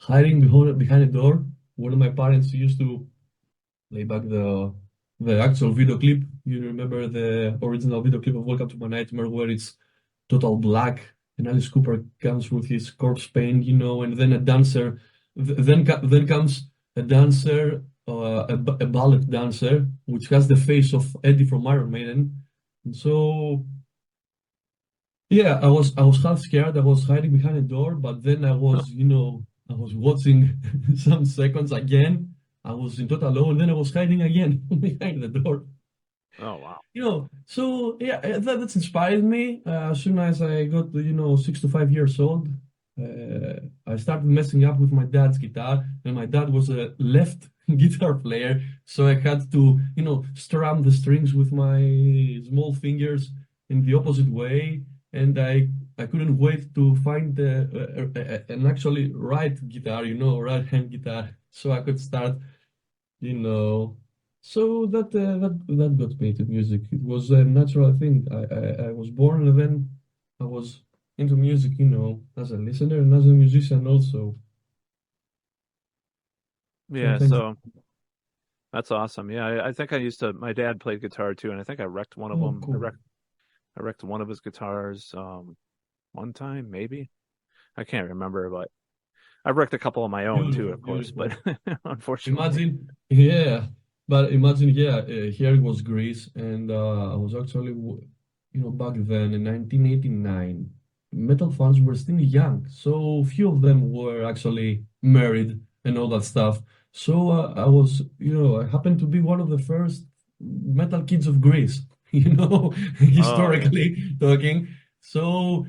S4: hiding behind a door where my parents used to play back the actual video clip. You remember the original video clip of "Welcome to My Nightmare" where it's total black and Alice Cooper comes with his corpse paint, and then a dancer, then comes a dancer, a ballet dancer, which has the face of Eddie from Iron Maiden. And so yeah, I was half scared. I was hiding behind a door, but then I was watching some seconds again. I was in total awe, and then I was hiding again behind the door.
S2: oh, wow.
S4: So yeah, that's inspired me. As soon as I got to, 6 to 5 years old, I started messing up with my dad's guitar, and my dad was a left guitar player, so I had to, strum the strings with my small fingers in the opposite way, and I couldn't wait to find an actually right guitar, right hand guitar, so I could start, you know. So that got me to music. It was a natural thing. I was born and then I was into music, as a listener and as a musician also. So
S2: Yeah,
S4: thanks.
S2: so that's awesome. Yeah, I think I used to. My dad played guitar too, and I think I wrecked one of
S4: Oh,
S2: them.
S4: cool.
S2: I wrecked one of his guitars one time, maybe. I can't remember, but I've wrecked a couple of my own too,
S4: Beautiful,
S2: of course. But
S4: beautiful.
S2: unfortunately,
S4: Imagine, yeah, but imagine, yeah, here it was Greece, and I was actually, back then in 1989, metal fans were still young, so few of them were actually married and all that stuff. So I was, I happened to be one of the first metal kids of Greece,
S2: oh yeah,
S4: historically talking. So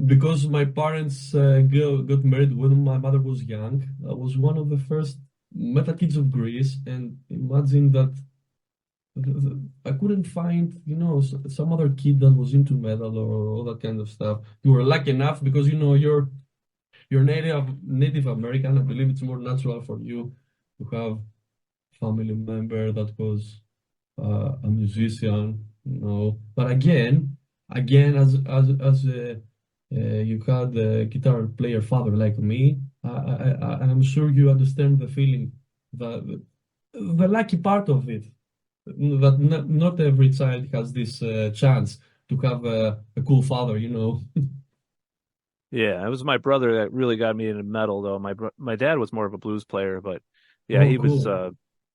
S4: because my parents got married when my mother was young, I was one of the first metal kids of Greece, and imagine that I couldn't find, some other kid that was into metal or all that kind of stuff. You were lucky enough because you're Native American. I believe it's more natural for you to have family member that was a musician, But again, as you had a guitar player father like me, I'm sure you understand the feeling, the lucky part of it, that not every child has this chance to have a cool father.
S2: yeah. It was my brother that really got me into metal, though. My dad was more of a blues player, but yeah,
S4: Oh, cool.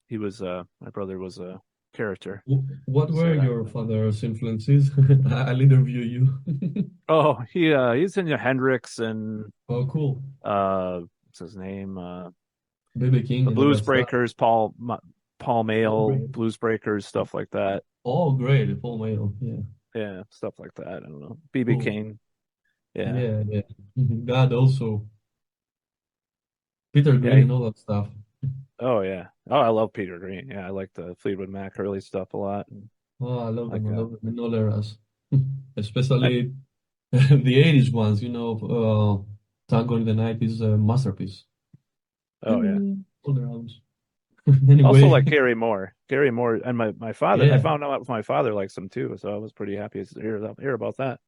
S2: he was my brother was a character.
S4: What were
S2: So
S4: your father's influences? I'll interview you.
S2: oh, he's in Hendrix and
S4: Oh, cool.
S2: what's his name?
S4: BB King
S2: The
S4: and all
S2: Blues
S4: that stuff.
S2: Breakers, Paul
S4: Oh,
S2: Mail,
S4: great.
S2: Blues Breakers, stuff like that.
S4: Oh, great. Full mail. Yeah.
S2: Yeah, stuff like that. I don't know. BB
S4: Cool.
S2: King. Yeah.
S4: Yeah, yeah. God also. Peter
S2: Yeah.
S4: Green and all that stuff.
S2: Oh yeah. Oh, I love Peter Green. Yeah, I like the Fleetwood Mac early stuff a lot. And
S4: Oh, I love them.
S2: like
S4: I love them in all eras. Especially the 80s ones, Tango in the Night is a masterpiece.
S2: oh yeah.
S4: All around.
S2: Also
S4: Anyway,
S2: like Gary Moore. Gary Moore and my father. I
S4: yeah.
S2: found out my father likes them too, so I was pretty happy to hear about that.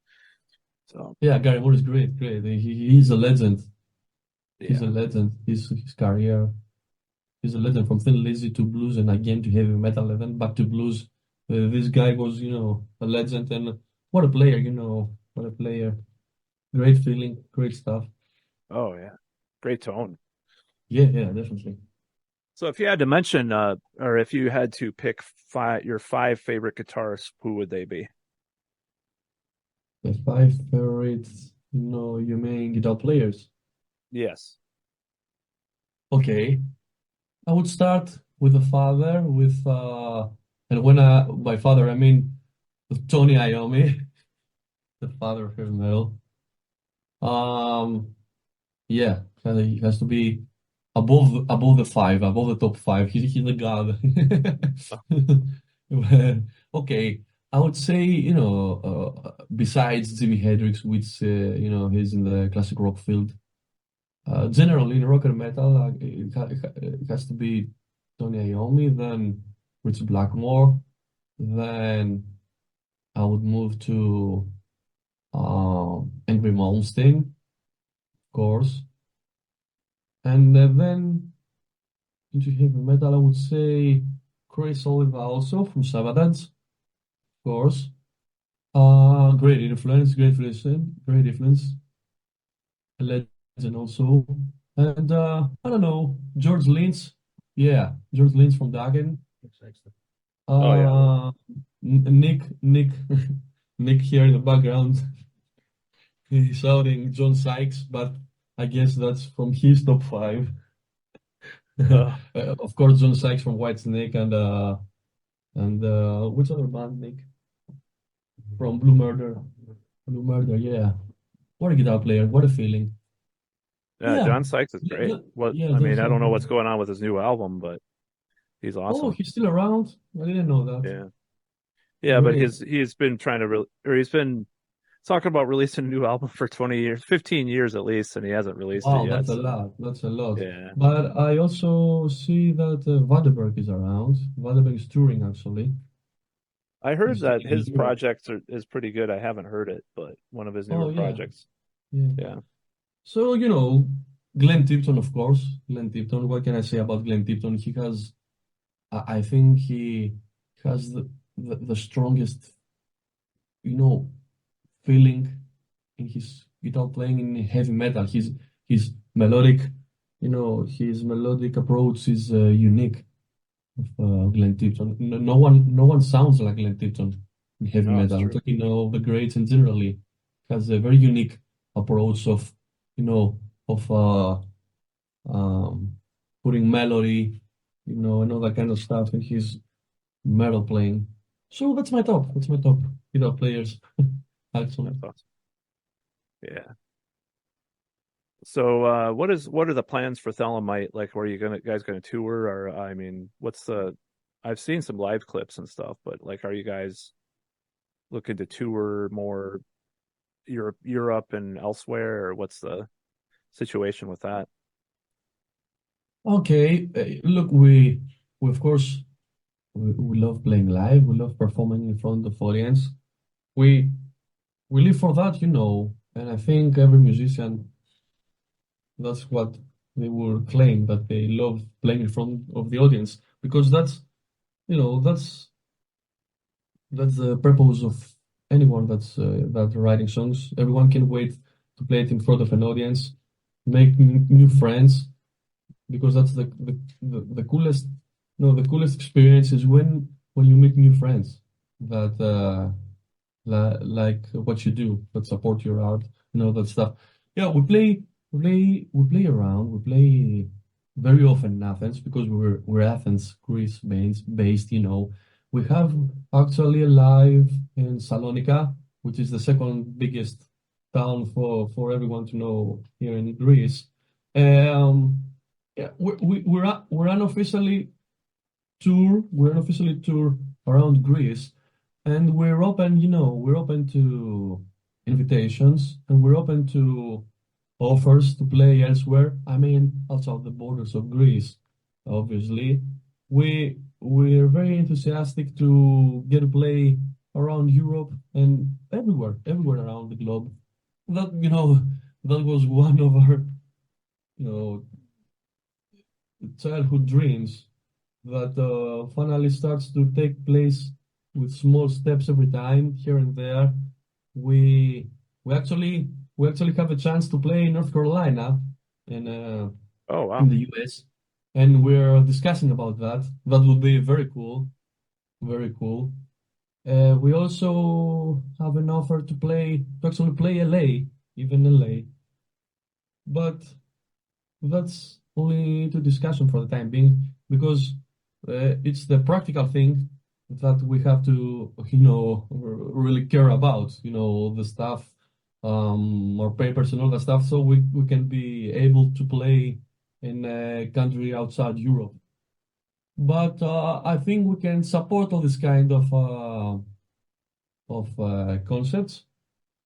S2: So
S4: Yeah, Gary Moore is great, great. He's a legend. He's a
S2: yeah.
S4: legend. His career. He's a legend from Thin Lizzy to blues and again to heavy metal and then back to blues. This guy was, a legend and what a player, what a player. Great feeling, great stuff.
S2: Oh yeah. Great tone.
S4: Yeah, yeah, definitely.
S2: So if you had to mention or if you had to pick your five favorite guitarists, who would they be?
S4: The five favorites, you mean guitar players.
S2: Yes.
S4: Okay, I would start with the father, and when by father I mean with Tony Iommi, the father of heavy metal. Um, yeah, he has to be above the five, above the top five. He's a god. Okay, I would say, besides Jimi Hendrix, which he's in the classic rock field. Generally in rock and metal, it has to be Tony Iommi, then Rich Blackmore, then I would move to Angry Malmsteen, of course, and then into heavy metal, I would say Chris Oliver also from Sabathans, of course. Great influence, a legend also. And I don't know, George Lynch. Yeah, George Lynch from Dagen.
S2: Oh yeah.
S4: Nick, Nick here in the background. He's shouting John Sykes, but I guess that's from his top five.
S2: Uh,
S4: Of course, John Sykes from Whitesnake and which other band, Nick? From Blue Murder. Blue Murder, yeah. What a guitar player, what a feeling.
S2: yeah,
S4: Yeah,
S2: John Sykes is great. What
S4: yeah,
S2: I
S4: John
S2: mean, I don't know what's
S4: Sykes.
S2: going on with his new album, but he's
S4: Oh,
S2: awesome.
S4: he's still around? I didn't know that.
S2: Yeah. Yeah, but
S4: Great.
S2: he's been trying to or he's been talking about releasing a new album for 20 years, 15 years at least, and he hasn't released it
S4: Wow,
S2: yet.
S4: that's a
S2: So
S4: lot. That's a lot.
S2: yeah.
S4: But I also see that Vandenberg is around. Vandenberg is touring actually.
S2: I heard
S4: he's
S2: that
S4: doing in
S2: his
S4: Europe.
S2: is pretty good. I haven't heard it, but one of his newer
S4: Oh yeah,
S2: projects.
S4: yeah.
S2: Yeah.
S4: So Glenn Tipton, of course. Glenn Tipton. What can I say about Glenn Tipton? I think he has the strongest, you know, feeling in his guitar playing in heavy metal. His melodic, his melodic approach is unique of Glenn Tipton. No one sounds like Glenn Tipton in heavy
S2: No, it's
S4: metal. I'm
S2: true.
S4: talking of the greats and generally has a very unique approach of you know of um, putting melody, and all that kind of stuff in his metal playing. So that's my top. That's my top guitar players, actually.
S2: That's awesome. Yeah. So, what are the plans for Thelemite? Like, were you guys gonna tour, or I mean, what's the? I've seen some live clips and stuff, but like, are you guys looking to tour more Europe and elsewhere, or what's the situation with that?
S4: Okay, look, we of course we love playing live. We love performing in front of audience. We we live for that, and I think every musician, that's what they will claim, that they love playing in front of the audience because you know that's that's the purpose of anyone that writing songs. Everyone can wait to play it in front of an audience, make new friends, because that's the coolest, the coolest experience is when you make new friends that like what you do, that support your art, that stuff. Yeah, we play around. We play very often in Athens because we're Athens, Greece based. We have actually a live in Salonika, which is the second biggest town for everyone to know here in Greece. Um, yeah, we're unofficially tour around Greece, and we're open to invitations, and we're open to offers to play elsewhere. I mean, outside the borders of Greece, obviously. We're very enthusiastic to get to play around Europe and everywhere around the globe. That was one of our, you know, childhood dreams that finally starts to take place with small steps every time here and there. We we actually we actually have a chance to play in North Carolina and
S2: Oh,
S4: in
S2: wow.
S4: the US, and we're discussing about that. That would be very cool, very cool. We also have an offer to actually play LA, even LA, but that's only to discussion for the time being because it's the practical thing that we have to, really care about, the stuff, our papers and all that stuff, so we can be able to play in a country outside Europe. But I think we can support all this kind of concepts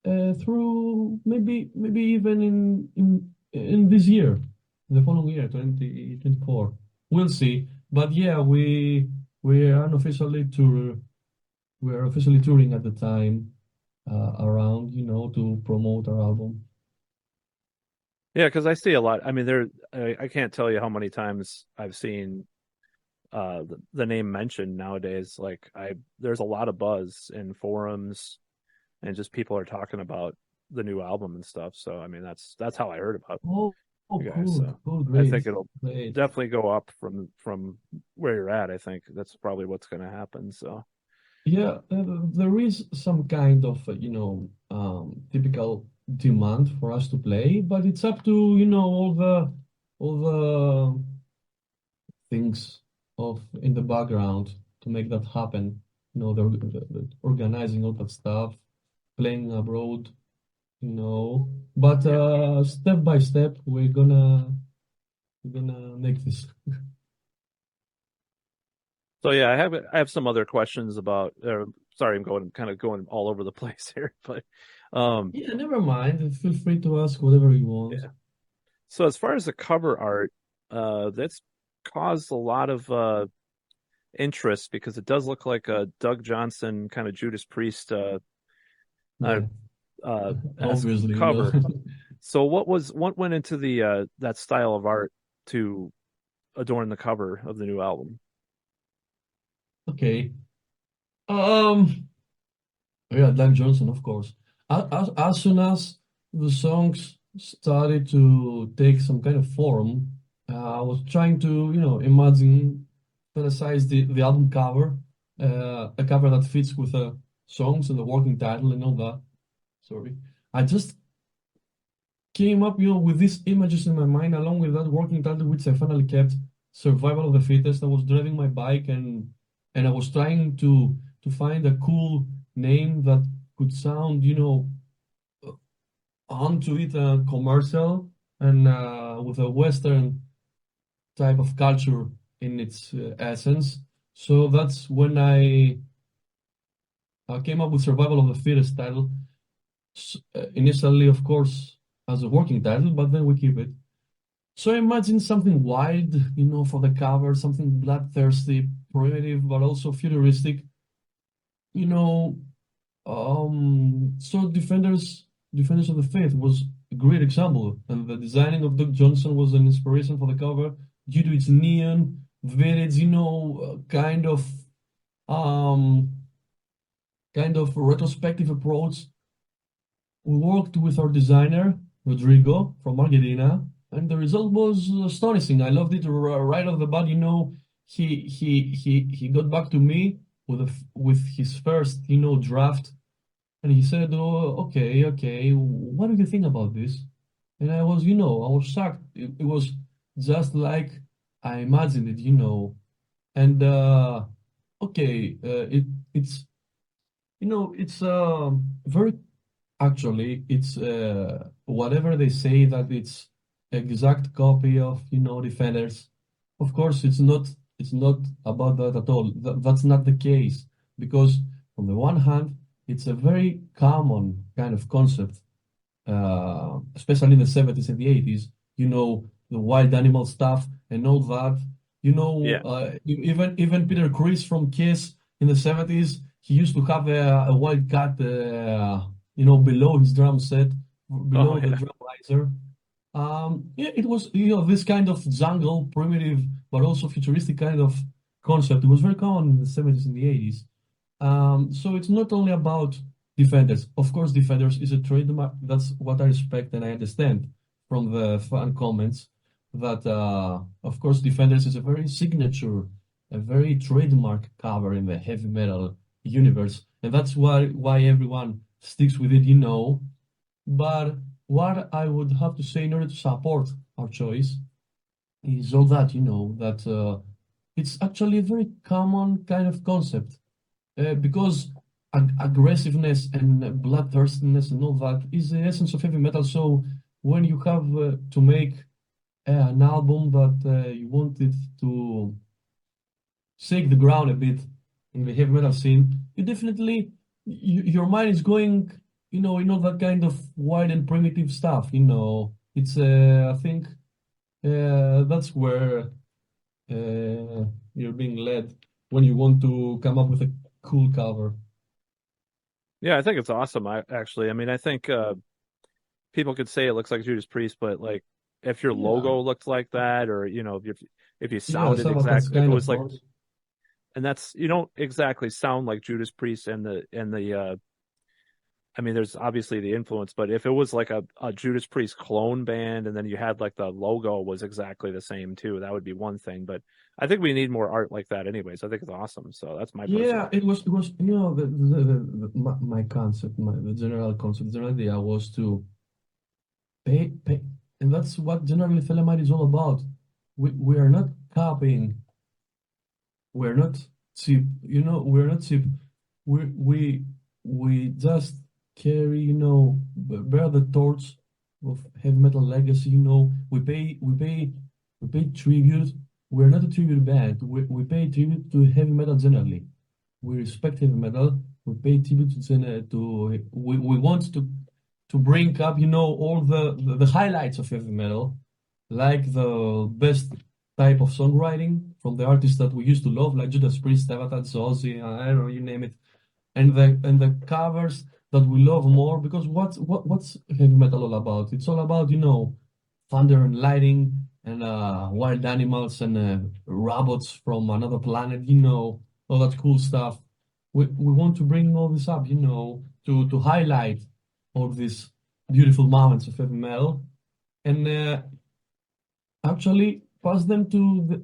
S4: through maybe even in this year, the following year, 2024. We'll see. But yeah, we are unofficially tour we are officially touring at the time around, to promote our album.
S2: Yeah, because I see a lot. I mean, I can't tell you how many times I've seen the name mentioned nowadays. Like, there's a lot of buzz in forums, and just people are talking about the new album and stuff. So, I mean, that's how I heard about
S4: Oh, oh,
S2: you guys.
S4: cool,
S2: So,
S4: cool,
S2: I
S4: great,
S2: think it'll
S4: great.
S2: definitely go up from where you're at. I think that's probably what's going to happen. So,
S4: Yeah, there is some kind of, typical demand for us to play, but it's up to, all the things of in the background to make that happen. The organizing all that stuff, playing abroad, But
S2: yeah.
S4: step by step, we're gonna make this.
S2: So yeah, I have some other questions about. Sorry, I'm going all over the place here, but um,
S4: Yeah, never mind. Feel free to ask whatever you want.
S2: yeah. So as far as the cover art, that's caused a lot of interest because it does look like a Doug Johnson kind of Judas Priest uh,
S4: Yeah,
S2: esque
S4: obviously,
S2: cover. So what went into the that style of art to adorn the cover of the new album?
S4: Okay. Um, yeah, Doug Johnson, of course. As soon as the songs started to take some kind of form, I was trying to, imagine, fantasize the album cover, a cover that fits with the songs and the working title and all that. Sorry. I just came up, with these images in my mind, along with that working title, which I finally kept, Survival of the Fittest. I was driving my bike and I was trying to find a cool name that could sound, onto it, commercial and with a Western type of culture in its essence. So that's when I came up with Survival of the Fittest title. Initially, of course, as a working title, but then we keep it. So imagine something wild, for the cover, something bloodthirsty, primitive, but also futuristic. You know, so Defenders of the Faith was a great example, and the designing of Doug Johnson was an inspiration for the cover due to its neon, vintage, um, kind of retrospective approach. We worked with our designer, Rodrigo from Argentina, and the result was astonishing. I loved it right off the bat. He got back to me with his first, draft, and he said, "Oh, okay. What do you think about this?" And I was shocked. It was just like I imagined it. And okay, it's very. Actually, it's whatever they say that it's exact copy of, Defenders. Of course, it's not about that at all. That's not the case because on the one hand, it's a very common kind of concept, especially in the 70s and the 80s. The wild animal stuff and all that.
S2: Yeah.
S4: Even Peter Chris from Kiss in the 70s, he used to have a wild cat, below his drum set,
S2: Oh
S4: below the
S2: yeah.
S4: drum riser. Yeah, it was, this kind of jungle, primitive, but also futuristic kind of concept. It was very common in the 70s and the 80s. So it's not only about Defenders. Of course, Defenders is a trademark. That's what I respect and I understand from the fan comments that, of course, Defenders is a very signature, a very trademark cover in the heavy metal universe. And that's why everyone sticks with it. But what I would have to say in order to support our choice is all that, that it's actually a very common kind of concept because aggressiveness and bloodthirstiness and all that is the essence of heavy metal. So when you have to make an album that you wanted to shake the ground a bit in the heavy metal scene, your mind is going, that kind of wild and primitive stuff. It's I think that's where you're being led when you want to come up with a cool cover.
S2: Yeah, I think it's awesome. I think people could say it looks like Judas Priest, but like if your
S4: Yeah,
S2: logo looked like that, or if you
S4: yeah,
S2: sounded
S4: Sabbath's
S2: exactly, if it
S4: kind of
S2: was like,
S4: art.
S2: and that's you don't exactly sound like Judas Priest and the there's obviously the influence, but if it was like a Judas Priest clone band and then you had like the logo was exactly the same too, that would be one thing. But I think we need more art like that anyways. I think it's awesome. So that's my personal
S4: Yeah,
S2: opinion.
S4: it was my concept, the general concept, the general idea was to pay, and that's what generally Thelemite is all about. We are not copying. We're not cheap. We're not cheap. We we just carry, bear the torch of heavy metal legacy. We pay tribute. We're not a tribute band. We pay tribute to heavy metal generally. We respect heavy metal. We pay tribute we want to bring up, all the highlights of heavy metal, like the best type of songwriting from the artists that we used to love, like Judas Priest, Avatar, Ozzy, I don't know, you name it, and the covers that we love more because what's heavy metal all about? It's all about, thunder and lightning and wild animals and robots from another planet, all that cool stuff. We want to bring all this up, to highlight all these beautiful moments of heavy metal and actually pass them to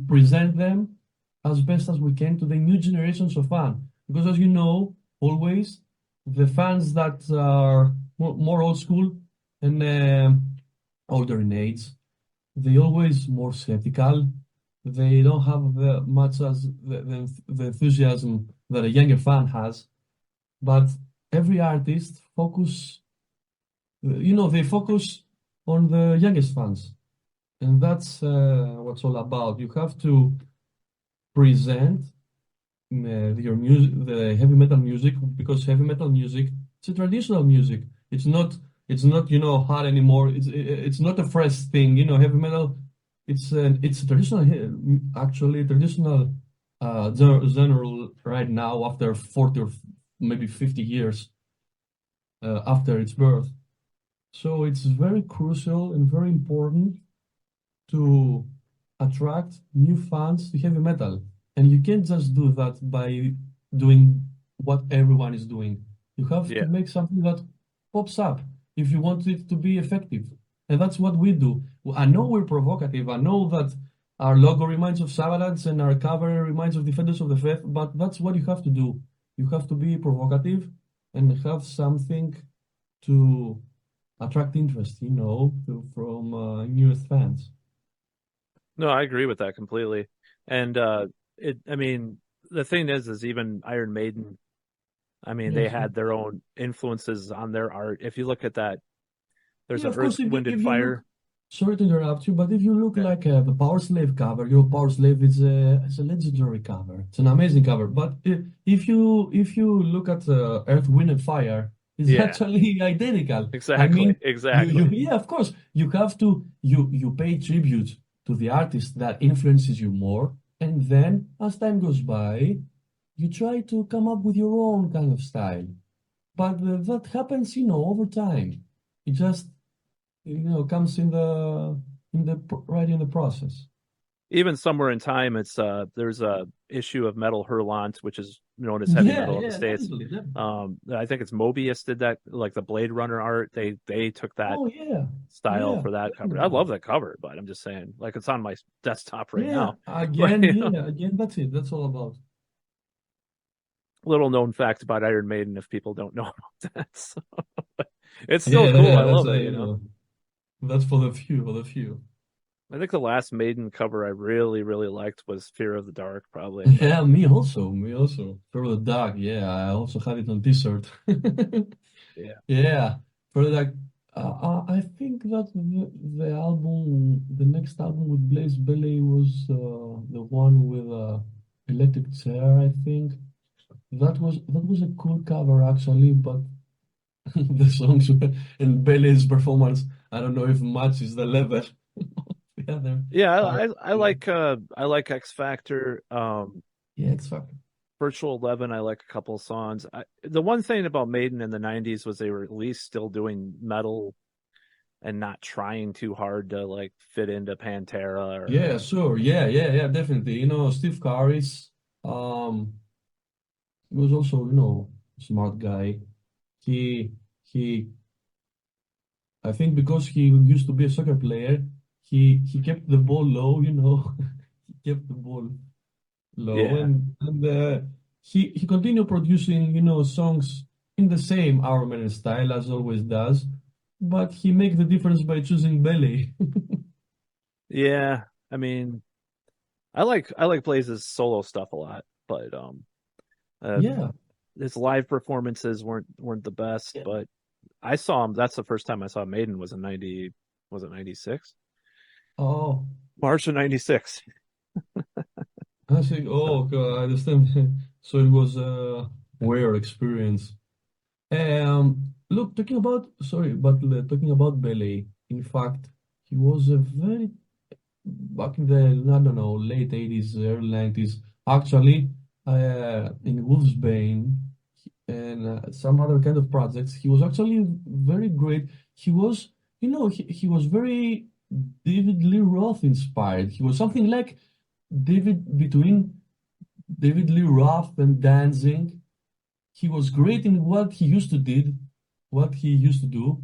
S4: present them as best as we can to the new generations of fans. Because as you know, always the fans that are more old school and older in age, they always more skeptical. They don't have much as the enthusiasm that a younger fan has. But every artist they focus on the youngest fans, and that's what's all about. You have to present your music, the heavy metal music, because heavy metal music, it's a traditional music. It's not hard anymore. It's not a fresh thing. Heavy metal. It's a traditional, actually traditional genre right now after 40 or maybe 50 years after its birth. So it's very crucial and very important to attract new fans to heavy metal. And you can't just do that by doing what everyone is doing. You have
S2: Yeah.
S4: to make something that pops up if you want it to be effective. And that's what we do. I know we're provocative. I know that our logo reminds of Savalanche and our cover reminds of Defenders of the Faith, but that's what you have to do. You have to be provocative and have something to attract interest, from newest fans.
S2: No, I agree with that completely. And I mean, the thing is even Iron Maiden, I mean, they
S4: Yes.
S2: had their own influences on their art. If you look at that, there's
S4: Yeah,
S2: an
S4: of course,
S2: Earth,
S4: if
S2: Wind, and
S4: if you look,
S2: Fire.
S4: sorry to interrupt you, but if you look
S2: Yeah.
S4: like the Power Slave cover, your Power Slave is a legendary cover. It's an amazing cover. But if you look at Earth, Wind, and Fire, it's
S2: Yeah,
S4: actually identical. I
S2: exactly,
S4: mean,
S2: exactly.
S4: yeah, of course, you have to you pay tribute to the artist that influences you more, and then as time goes by, you try to come up with your own kind of style. But that happens, over time. It just comes right in the process.
S2: Even somewhere in time, it's there's a issue of Metal Hurlant, which is known as heavy
S4: Yeah,
S2: metal in the
S4: yeah,
S2: States.
S4: definitely.
S2: I think it's Mobius did that, like the Blade Runner art. They took that
S4: Oh yeah,
S2: style
S4: yeah,
S2: for that cover. I
S4: definitely.
S2: love that cover, but I'm just saying, like it's on my desktop right
S4: Yeah,
S2: now. But
S4: again, yeah, again, that's it. That's all about.
S2: little known fact about Iron Maiden if people don't know about that. So, it's still
S4: Yeah,
S2: cool.
S4: yeah,
S2: I
S4: that's
S2: love it.
S4: that's for the few, for the few.
S2: I think the last Maiden cover I really, really liked was Fear of the Dark, probably.
S4: Yeah, me also. For the dog, yeah, I also had it on T-shirt.
S2: Yeah.
S4: Yeah, for like, I think that the next album with Blaze Bailey was the one with electric chair, I think. That was a cool cover actually, but the songs and Bailey's performance, I don't know if matches the level of the other
S2: Yeah,
S4: art.
S2: I like X Factor.
S4: Yeah, X Factor.
S2: Virtual 11, I like a couple of songs. The one thing about Maiden in the 90s was they were at least still doing metal and not trying too hard to like fit into Pantera or
S4: Yeah, sure. Yeah, definitely. Steve Harris, um, he was also, a smart guy. He he I think because he used to be a soccer player, he kept the ball low, He kept the ball low
S2: yeah.
S4: and he continued producing, songs in the same Iron Maiden style as always does, but he make the difference by choosing Belly.
S2: Yeah. I mean, I like Blaze's solo stuff a lot, but uh
S4: Yeah.
S2: his live performances weren't the best,
S4: Yeah.
S2: but I saw him. That's the first time I saw Maiden was in 90, was it 96?
S4: Oh,
S2: March of 96.
S4: I think.
S2: So,
S4: Oh, God, I understand. So it was a weird experience. Look, talking about Belly. In fact, he was a very back in the, I don't know, late 80s, early 90s. Actually, in Wolfsbane and some other kind of projects, he was actually very great. He was, he was very David Lee Roth inspired. He was something like between David Lee Roth and Danzig. He was great in what he used to do,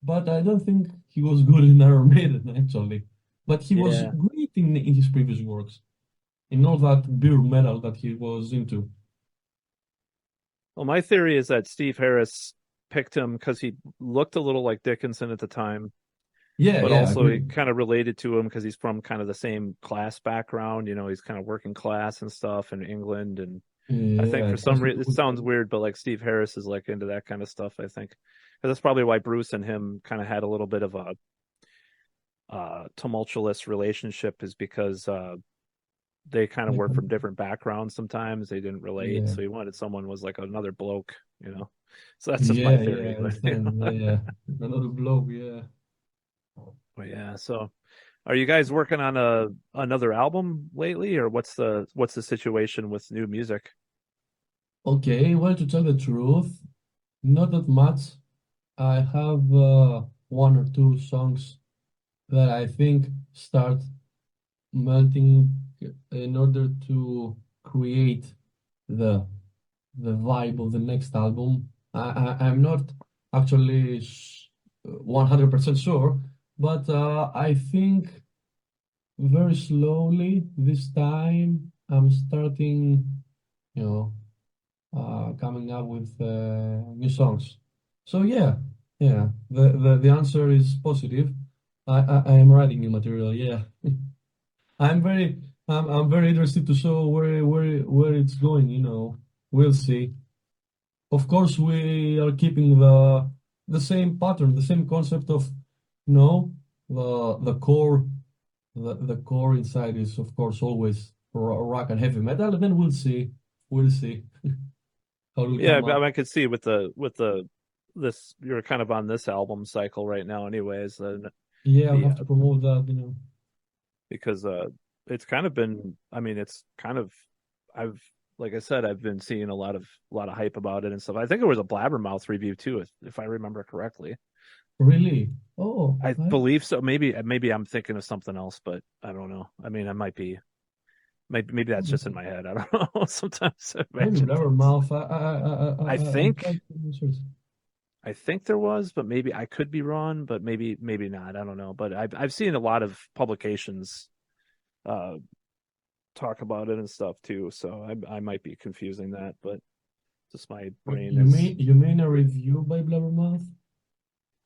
S4: but I don't think he was good in Iron Maiden actually. But he was
S2: Yeah.
S4: great in his previous works, in all that beer metal that he was into.
S2: Well, my theory is that Steve Harris picked him because he looked a little like Dickinson at the time,
S4: Yeah,
S2: but
S4: yeah, I
S2: also he
S4: agree.
S2: kind of related to him because he's from kind of the same class background. He's kind of working class and stuff in England. And I think
S4: Yeah,
S2: for
S4: it has
S2: some
S4: to do
S2: reason, it
S4: with
S2: sounds weird, but like Steve Harris is like into that kind of stuff, I think. 'Cause that's probably why Bruce and him kind of had a little bit of a tumultuous relationship, is because they kind of were from different backgrounds sometimes. They didn't relate.
S4: yeah,
S2: So he wanted someone who was like another bloke. So that's just my
S4: yeah, yeah,
S2: theory.
S4: I
S2: But,
S4: understand. Yeah, another blow. Yeah.
S2: but yeah, so are you guys working on another album lately, or what's the situation with new music?
S4: Okay, well, to tell the truth, not that much. I have one or two songs that I think start melting in order to create the the vibe of the next album. I'm not actually 100% sure, but I think very slowly this time I'm starting, you know, coming up with new songs. So yeah, yeah, the answer is positive. I am writing new material. Yeah, I'm very I'm very interested to show where it's going. We'll see. Of course, we are keeping the same pattern, the same concept of no the core the core inside is of course always rock and heavy metal, and then we'll see how it will
S2: Yeah,
S4: come
S2: but
S4: out.
S2: I could see with the this, you're kind of on this album cycle right now, anyways, and
S4: Yeah, I'll
S2: the
S4: have to promote that.
S2: because it's kind of been, I mean, it's kind of, I've like I said, I've been seeing a lot of hype about it and stuff. I think it was a Blabbermouth review too, if I remember correctly.
S4: Really? Oh,
S2: I believe so. Maybe I'm thinking of something else, but I don't know. I mean, I might be. Maybe that's just in my head. I don't know. Sometimes I
S4: maybe
S2: imagine things.
S4: Blabbermouth.
S2: I
S4: I'm
S2: think
S4: trying to research.
S2: I think there was, but maybe I could be wrong. But maybe not. I don't know. But I've seen a lot of publications uh, talk about it and stuff too. So I might be confusing that, but just my
S4: Wait,
S2: brain
S4: you
S2: is.
S4: mean you mean a review by Blabbermouth?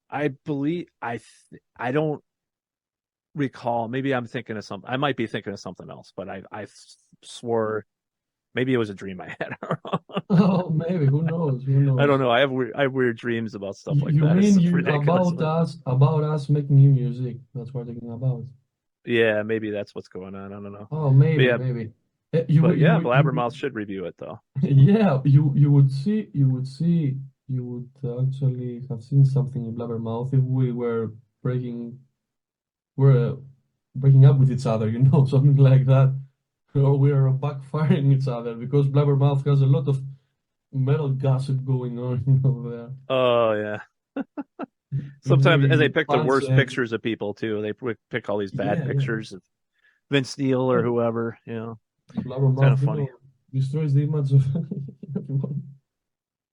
S2: I believe I don't recall. Maybe I'm thinking of something. I might be thinking of something else, but I swore maybe it was a dream I had.
S4: Oh, maybe. Who knows? Who
S2: I don't
S4: knows?
S2: know. I have weird dreams about stuff like
S4: You
S2: that. It's
S4: mean
S2: just
S4: you
S2: ridiculous. But
S4: about us making new music? That's what we're talking about.
S2: yeah, maybe that's what's going on. I don't know.
S4: Oh,
S2: But
S4: maybe,
S2: yeah,
S4: maybe. You
S2: but
S4: would
S2: yeah,
S4: you
S2: Blabbermouth
S4: would
S2: should review it though.
S4: yeah, you would actually have seen something in Blabbermouth if we were breaking up with each other, something like that, or we are backfiring each other because Blabbermouth has a lot of metal gossip going on, there.
S2: Oh yeah. Sometimes, and they
S4: Very
S2: pick the
S4: fans
S2: worst
S4: and
S2: pictures of people too. They pick all these bad
S4: yeah, yeah.
S2: pictures of Vince Neil or
S4: Well,
S2: whoever. It's kind
S4: Blabbermouth,
S2: of funny.
S4: destroys the image of everyone.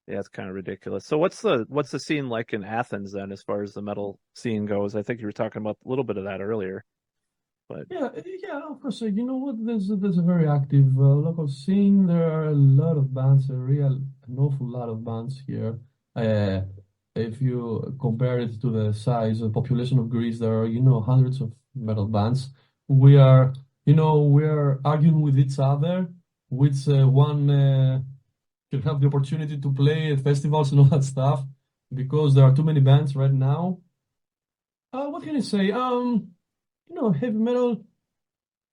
S2: Yeah, it's kind of ridiculous. So what's the scene like in Athens then, as far as the metal scene goes? I think you were talking about a little bit of that earlier, but
S4: Yeah, yeah, of course. You know what? There's a very active local scene. There are a lot of bands, an awful lot of bands here. Uh, if you compare it to the size of the population of Greece, there are, hundreds of metal bands. We are arguing with each other, which one can have the opportunity to play at festivals and all that stuff, because there are too many bands right now. What can I say? Heavy metal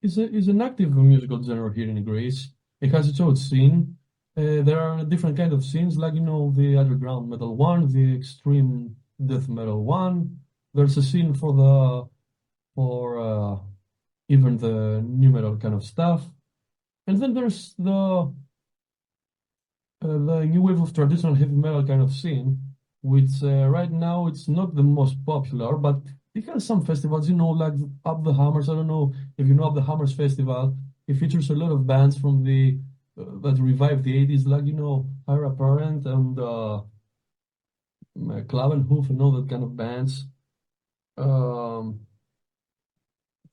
S4: is an active musical genre here in Greece. It has its own scene. There are different kind of scenes, like the underground metal one, the extreme death metal one. There's a scene for even the new metal kind of stuff. And then there's the new wave of traditional heavy metal kind of scene, which right now it's not the most popular, but it has some festivals, like Up the Hammers. I don't know if you know Up the Hammers Festival. It features a lot of bands from the that revived the 80s, like Higher Apparent and Club and Hoof and all that kind of bands. Um,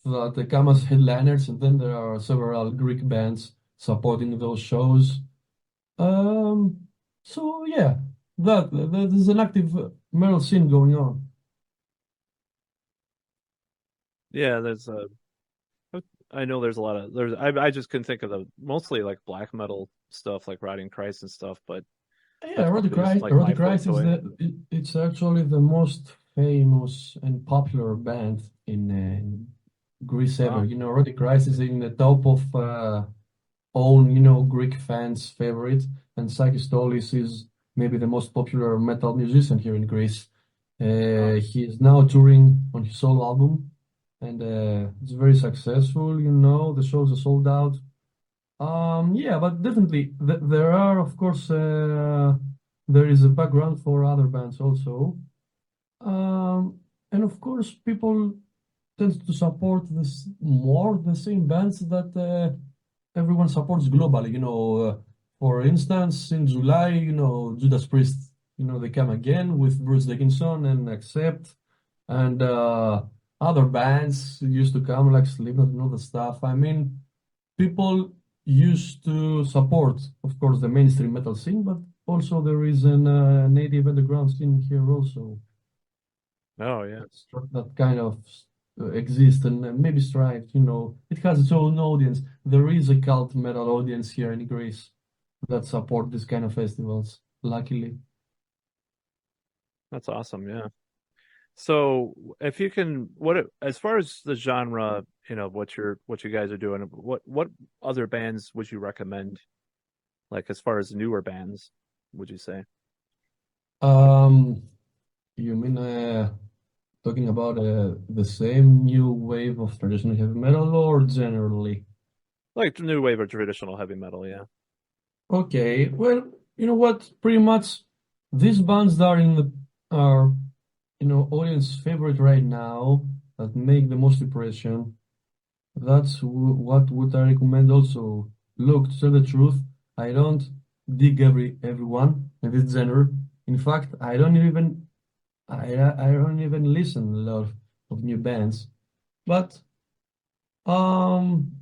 S4: that they come as headliners, and then there are several Greek bands supporting those shows. Um, so yeah, that is an active metal scene going on.
S2: Yeah, I know there's a lot of I just couldn't think of the mostly like black metal stuff like Rotting Christ and stuff, but
S4: Yeah,
S2: that's
S4: Erotic
S2: probably just
S4: Christ,
S2: like my
S4: Erotic Christ is
S2: toy.
S4: it's actually the most famous and popular band in Greece ever.
S2: Wow.
S4: Erotic Christ is in the top of own, Greek fans' favorite, and Sakis is maybe the most popular metal musician here in Greece.
S2: Wow.
S4: He is now touring on his solo album, and it's very successful. The shows are sold out. Yeah, but definitely there are, of course, there is a background for other bands also. And of course, people tend to support this more the same bands that everyone supports globally. For instance, in July, Judas Priest, they come again with Bruce Dickinson and Accept, and other bands used to come like Slipknot and all the stuff. I mean, people used to support, of course, the mainstream metal scene, but also there is an native underground scene here also
S2: Oh yeah.
S4: that kind of exists and maybe strives. It has its own audience. There is a cult metal audience here in Greece that support this kind of festivals, luckily.
S2: That's awesome. Yeah. So if you can, as far as the genre, what you guys are doing, what other bands would you recommend? Like as far as newer bands, would you say?
S4: Um, you mean talking about the same new wave of traditional heavy metal or generally?
S2: Like new wave or traditional heavy metal, yeah.
S4: Okay, well, you know what? Pretty much these bands that are audience favorite right now that make the most impression. That's what would I recommend also. Look, to tell the truth, I don't dig everyone in this genre. In fact, I don't even listen a lot of new bands. But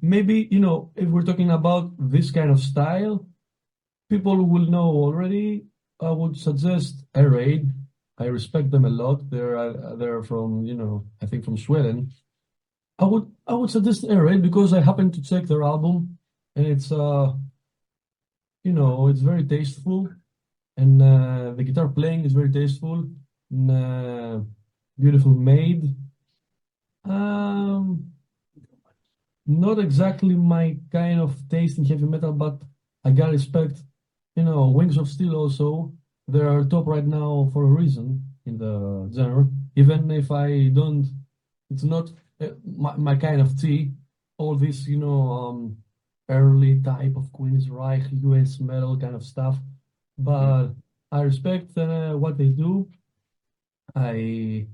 S4: maybe if we're talking about this kind of style, people will know already. I would suggest Air Raid. I respect them a lot. They're from I think from Sweden. I would suggest Air Raid because I happened to check their album, and it's very tasteful, and the guitar playing is very tasteful and beautiful made. Um, Not exactly my kind of taste in heavy metal, but I gotta respect, Wings of Steel also. They are top right now for a reason in the genre. Even if I don't, it's not my kind of tea. All this, early type of Queensryche, US metal kind of stuff.
S2: Hmm.
S4: But I respect what they do. I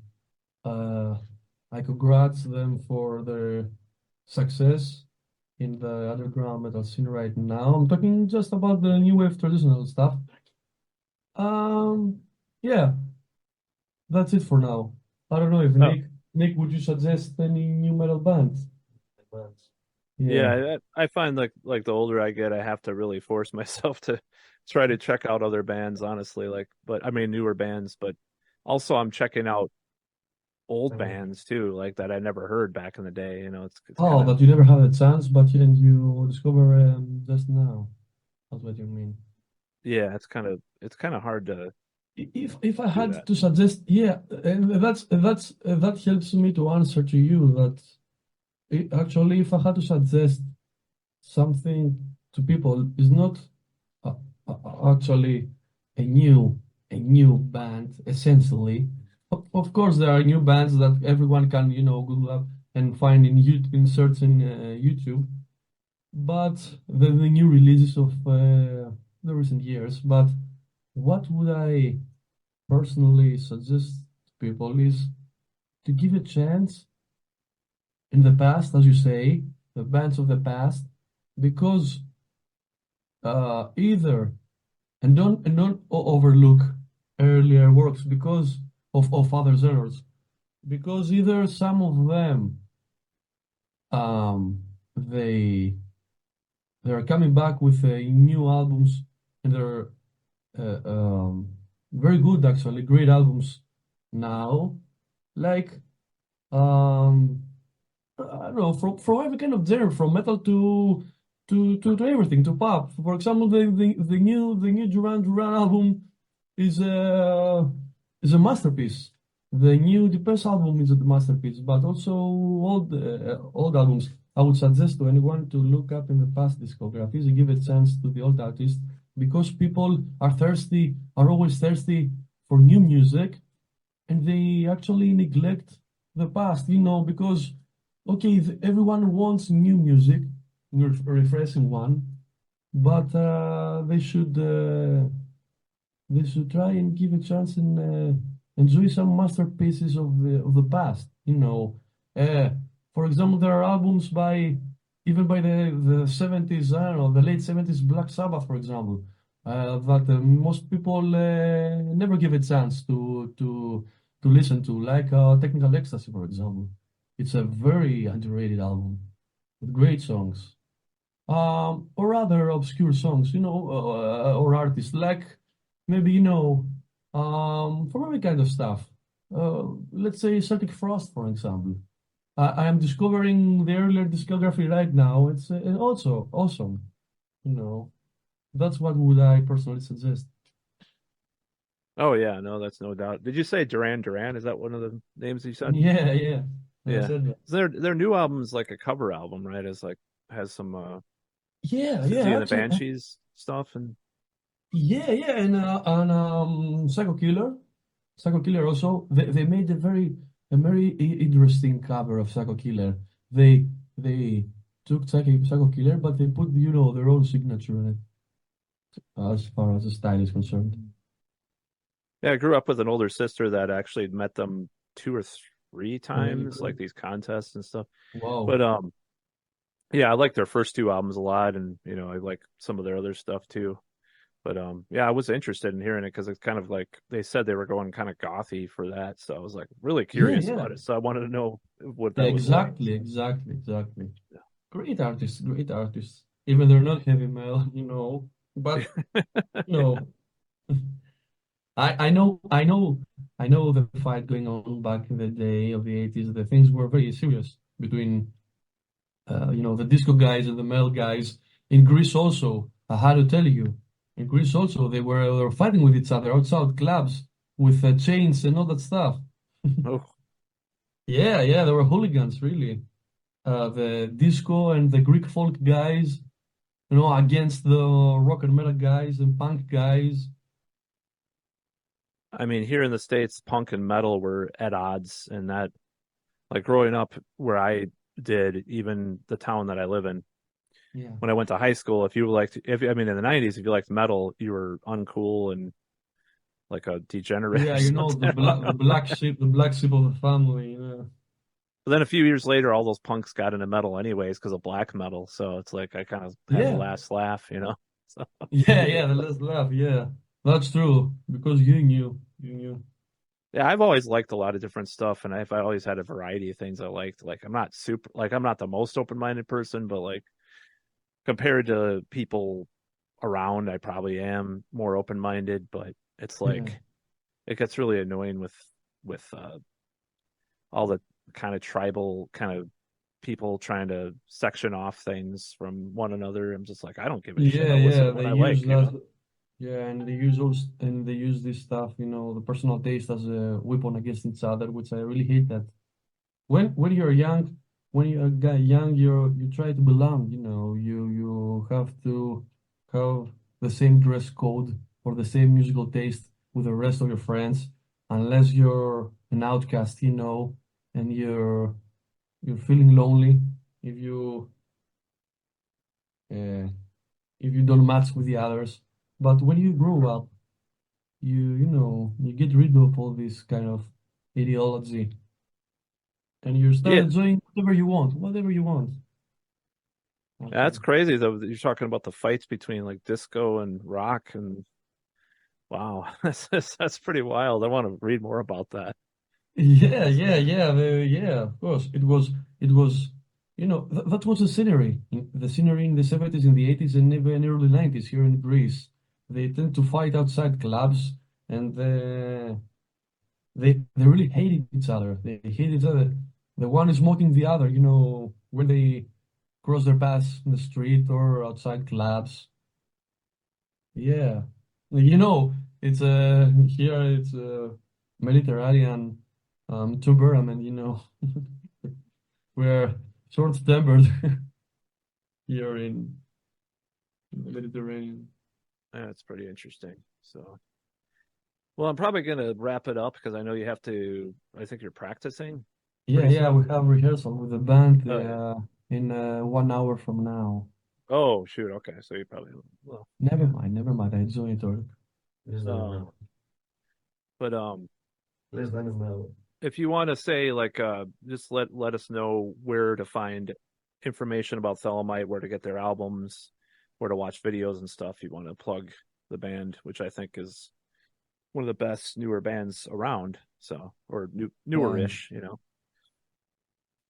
S4: uh, I congrats them for their success in the underground metal scene right now. I'm talking just about the new wave traditional stuff. Um, yeah, that's it for now. I don't know if
S2: Oh,
S4: Nick, would you suggest any new metal bands? Yeah.
S2: yeah. I find like the older I get, I have to really force myself to try to check out other bands, honestly. But I mean newer bands, but also I'm checking out old bands too, like that I never heard back in the day. It's kind
S4: Oh,
S2: of
S4: that you never had a chance, but you discover just now. That's what you mean.
S2: yeah, it's kind of hard to
S4: If I
S2: do
S4: had
S2: that.
S4: to suggest, yeah, and that helps me to answer to you that actually, if I had to suggest something to people, is not uh, actually a new a new band essentially. Of course, there are new bands that everyone can Google up and find in YouTube, in search in YouTube. But the new releases of the recent years. But what would I personally suggest to people is to give a chance in the past, as you say, the bands of the past, because either and don't overlook earlier works because of others' errors, because either some of them um, they they're coming back with new albums and they're uh, um, very good actually, great albums now, like um, I don't know, from every kind of genre, from metal to everything, to pop. For example, the new Duran Duran album is a masterpiece. The new Depeche album is a masterpiece, but also old albums. I would suggest to anyone to look up in the past discographies and give a chance to the old artists because people are always thirsty for new music, and they actually neglect the past, because okay, everyone wants new music, refreshing one, but they should try and give a chance and enjoy some masterpieces of the past. Uh, for example, there are albums even by the 70s, I don't know, the late 70s Black Sabbath, for example, that most people never give a chance to listen to, like Technical Ecstasy, for example. It's a very underrated album with great songs. Or other obscure songs, or artists, like maybe, for every kind of stuff. Let's say Celtic Frost, for example. I am discovering the earlier discography right now. It's also awesome. You know, that's what would I personally suggest.
S2: Oh yeah, no, that's no doubt. Did you say Duran Duran? Is that one of the names you said?
S4: Yeah, yeah. I
S2: Yeah.
S4: said that.
S2: Their new album's like a cover album, right? It's like has some
S4: Yeah,
S2: Siouxsie
S4: yeah.
S2: and the
S4: Actually,
S2: Banshees stuff and
S4: yeah, yeah. And Psycho Killer also. They made a very interesting cover of Psycho Killer. They took Psycho Killer, but they put their own signature in it as far as the style is concerned.
S2: yeah, I grew up with an older sister that actually met them two or three
S4: Really
S2: times, like
S4: cool.
S2: these contests and stuff.
S4: Wow.
S2: But yeah, I like their first two albums a lot, and I like some of their other stuff too. But yeah, I was interested in hearing it because it's kind of like they said they were going kind of gothy for that, so I was like really
S4: Yeah,
S2: curious
S4: yeah.
S2: about it. So I wanted to know what
S4: Yeah,
S2: that was like.
S4: exactly, exactly, exactly. Great artists, great artists. Even they're not heavy metal, but you know, I know the fight going on back in the day of the 80s. The things were very serious between, the disco guys and the metal guys. In Greece also, I had to tell you, in Greece also, they were fighting with each other outside clubs with chains and all that stuff.
S2: Oh,
S4: Yeah, yeah, they were hooligans, really. The disco and the Greek folk guys, against the rock and metal guys and punk guys.
S2: I mean, here in the States, punk and metal were at odds, and that like growing up where I did, even the town that I live in,
S4: Yeah.
S2: when I went to high school, if you liked, if I mean, in the 90s, if you liked metal, you were uncool and like a degenerate
S4: Yeah,
S2: or
S4: the
S2: something.
S4: black sheep of the family.
S2: But then a few years later, all those punks got into metal anyways because of black metal. So it's like I kind of had the
S4: Yeah,
S2: last laugh. So
S4: yeah, yeah. The last laugh. Yeah, that's true because you knew.
S2: yeah, I've always liked a lot of different stuff, and I always had a variety of things I liked. Like I'm not the most open-minded person, but like compared to people around, I probably am more open-minded. But it's
S4: Yeah,
S2: like it gets really annoying with all the kind of tribal kind of people trying to section off things from one another. I'm just like, I don't give a shit.
S4: yeah,
S2: I'll listen
S4: yeah.
S2: to what
S4: They
S2: I
S4: use
S2: like.
S4: that. Yeah, and they use this stuff, the personal taste as a weapon against each other, which I really hate that. When you're young, when you're a guy young, you try to belong, you have to have the same dress code or the same musical taste with the rest of your friends, unless you're an outcast, and you're feeling lonely, if you uh, if you don't match with the others. But when you grow up, you get rid of all this kind of ideology, and you start
S2: Yeah,
S4: enjoying whatever you want.
S2: that's
S4: Okay.
S2: crazy though. That you're talking about the fights between like disco and rock, and wow, that's pretty wild. I want to read more about that.
S4: Yeah,
S2: That's
S4: yeah, yeah, yeah. Of course, it was, that was the scenery. The scenery in the 70s, in the 80s, and even early 90s here in Greece. They tend to fight outside clubs, and they really hated each other. They hate each other. The one is mocking the other, when they cross their paths in the street or outside clubs. Yeah, it's here it's Mediterranean temperament. We're short-tempered here in the Mediterranean.
S2: That's pretty interesting. So, well, I'm probably gonna wrap it up because I know you have to. I think you're practicing
S4: Yeah,
S2: pretty
S4: yeah,
S2: soon.
S4: we have rehearsal with the band
S2: Oh yeah.
S4: in 1 hour from now.
S2: Oh shoot. Okay, so you probably well.
S4: Never
S2: Yeah.
S4: mind, never mind. I joined it.
S2: Um, but if you want to say like just let us know where to find information about Thelemite, where to get their albums, where to watch videos and stuff. You want to plug the band, which I think is one of the best newer bands around. So or
S4: Yeah,
S2: newer-ish, you know.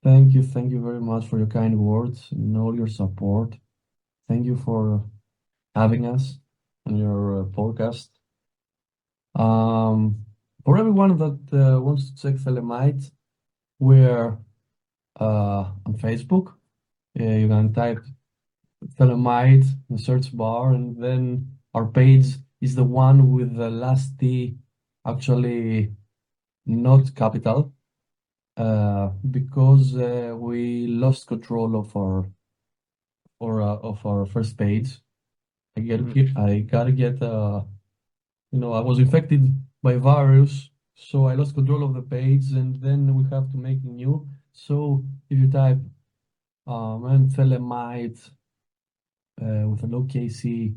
S4: thank you very much for your kind words and all your support. Thank you for having us on your podcast. Um, for everyone that wants to check Thelemite, we're on Facebook. You can type Thelemite in the search bar, and then our page is the one with the last T actually not capital, because we lost control of our first page.
S2: Mhm.
S4: I gotta get I was infected by virus, so I lost control of the page, and then we have to make it new. So if you type Thelemite with a low KC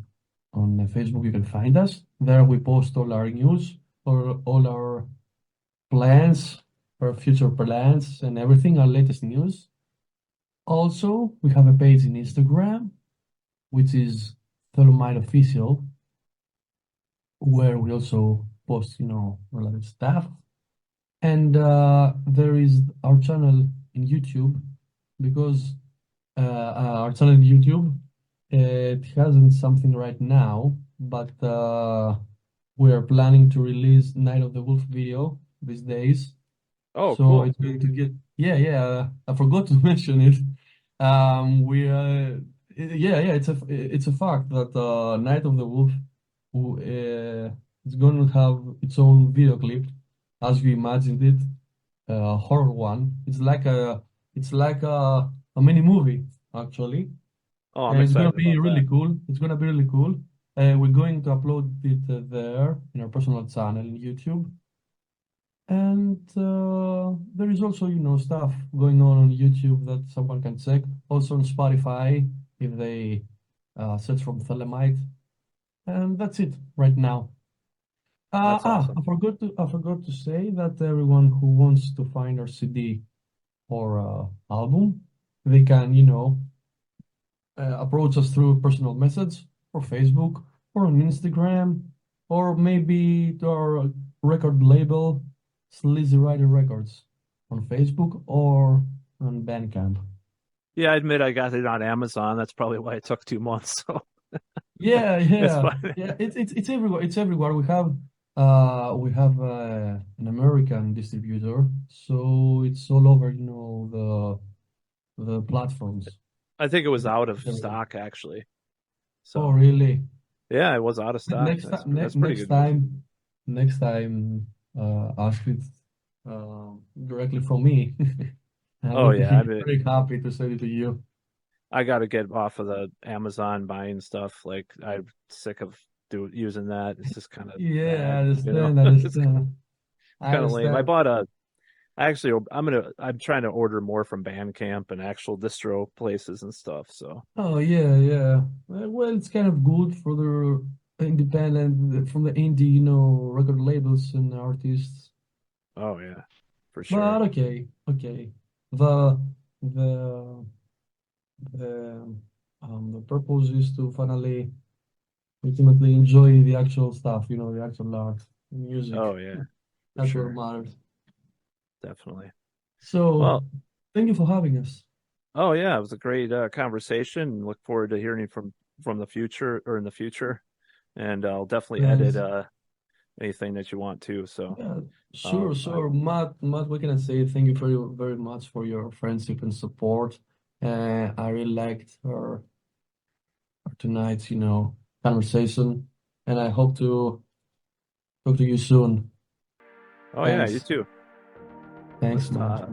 S4: on Facebook, you can find us. There we post all our news or all our plans, our future plans, and everything, our latest news. Also, we have a page in Instagram, which is Thelemite Official, where we also post, related stuff. And there is our channel in YouTube, because our channel in YouTube, it hasn't something right now, but we are planning to release Night of the Wolf video these days.
S2: Oh,
S4: So
S2: cool.
S4: it's going to get, yeah, yeah. I forgot to mention it. We Yeah, yeah. It's a fact that Night of the Wolf, it's going to have its own video clip, as you imagined it, a horror one. It's like a mini movie actually,
S2: Oh, I'm
S4: and it's gonna
S2: excited
S4: be
S2: about that.
S4: really cool. It's gonna be really cool. We're going to upload it there in our personal channel in YouTube. And there is also, stuff going on YouTube that someone can check. Also on Spotify if they search from Thelemite. And that's it right now.
S2: That's awesome.
S4: I forgot to say that everyone who wants to find our CD or album, they can, approach us through personal message or Facebook or on Instagram or maybe to our record label, Sleazy Rider Records, on Facebook or on Bandcamp.
S2: Yeah, I admit I got it on Amazon. That's probably why it took 2 months. So
S4: Yeah,
S2: it's
S4: yeah,
S2: fine.
S4: yeah. It's everywhere. It's everywhere. We have an American distributor, so it's all over, the platforms.
S2: I think it was out of
S4: It's everywhere.
S2: stock actually.
S4: Oh,
S2: So
S4: really?
S2: yeah, it was out of stock.
S4: Next time,
S2: That's pretty
S4: next
S2: good news.
S4: time, next time, ask it directly from me. I
S2: Oh
S4: will
S2: yeah, I
S4: be
S2: mean
S4: very happy to send it to you.
S2: I got to get off of the Amazon buying stuff. Like I'm sick of using that. It's just kind of
S4: Yeah, I
S2: bad, you know.
S4: understand. I
S2: It's
S4: understand. I
S2: kind of lame. I
S4: understand.
S2: bought a Actually, I'm trying to order more from Bandcamp and actual distro places and stuff. So,
S4: Oh yeah, yeah. Well, it's kind of good for the independent, from the indie, record labels and artists.
S2: oh yeah, for sure.
S4: But okay, okay. The the the purpose is to finally ultimately enjoy the actual stuff, the actual art, the music.
S2: Oh yeah, for
S4: That's what
S2: sure.
S4: matters.
S2: Definitely.
S4: So,
S2: Well,
S4: thank you for having us.
S2: oh yeah, it was a great conversation. Look forward to hearing from the future or in the future, and I'll definitely edit
S4: Thanks.
S2: anything that you want to. So,
S4: Yeah, sure,
S2: I,
S4: sure. Matt, what can I say? Thank you very, very much for your friendship and support. I really liked our tonight's, conversation, and I hope to talk to you soon.
S2: oh yeah, you
S4: Thanks.
S2: too.
S4: Thanks,
S2: Let's
S4: Matt.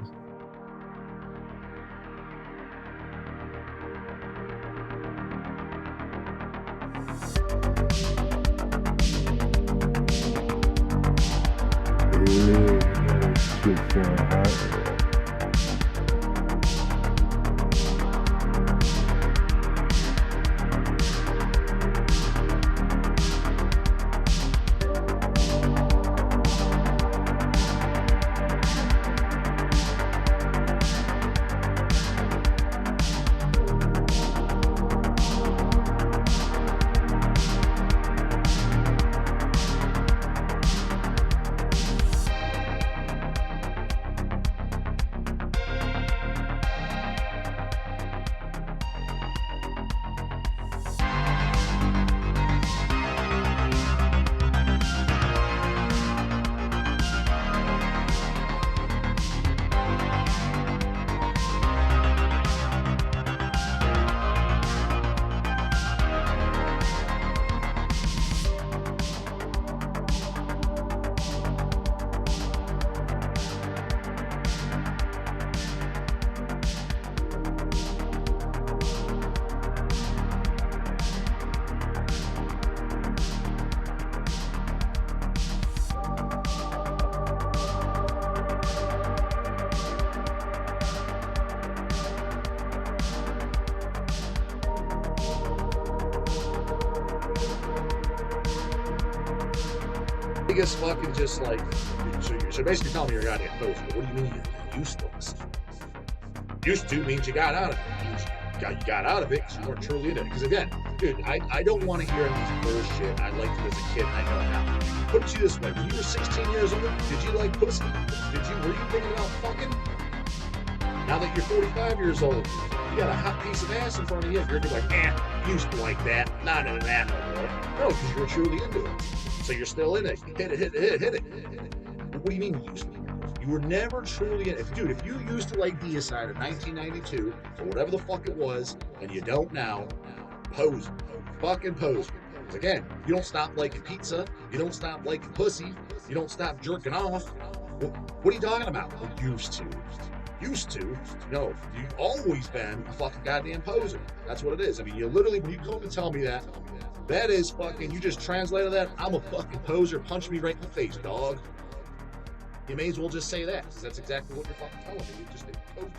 S3: Good for a heart.
S5: Biggest fucking just like, so basically tell me you're a goddamn poser. What do you mean you're useless? Used to means you got out of it. It means you got out of it because you weren't truly in it. Because again, dude, I don't want to hear any bullshit. I liked it as a kid and I know now. Put it to you this way: when you were 16 years old, did you like pussy? Were you thinking about fucking? Now that you're 45 years old, you got a hot piece of ass in front of you. You're gonna be like, used to like that, not into that no more. No, because you were truly into it. So you're still in it. Hit it. What do you mean you used to? You were never truly in it. Dude, if you used to like Deicide in 1992, or whatever the fuck it was, and you don't now, pose. Fucking pose. Because again, you don't stop liking pizza, you don't stop liking pussy, you don't stop jerking off. What are you talking about? Used to. Used to? No, you've always been a fucking goddamn poser. That's what it is. I mean, you literally, when you come and tell me that, that is fucking, you just translated that, I'm a fucking poser, punch me right in the face, dog. You may as well just say that, because that's exactly what you're fucking telling me. You're just a poser.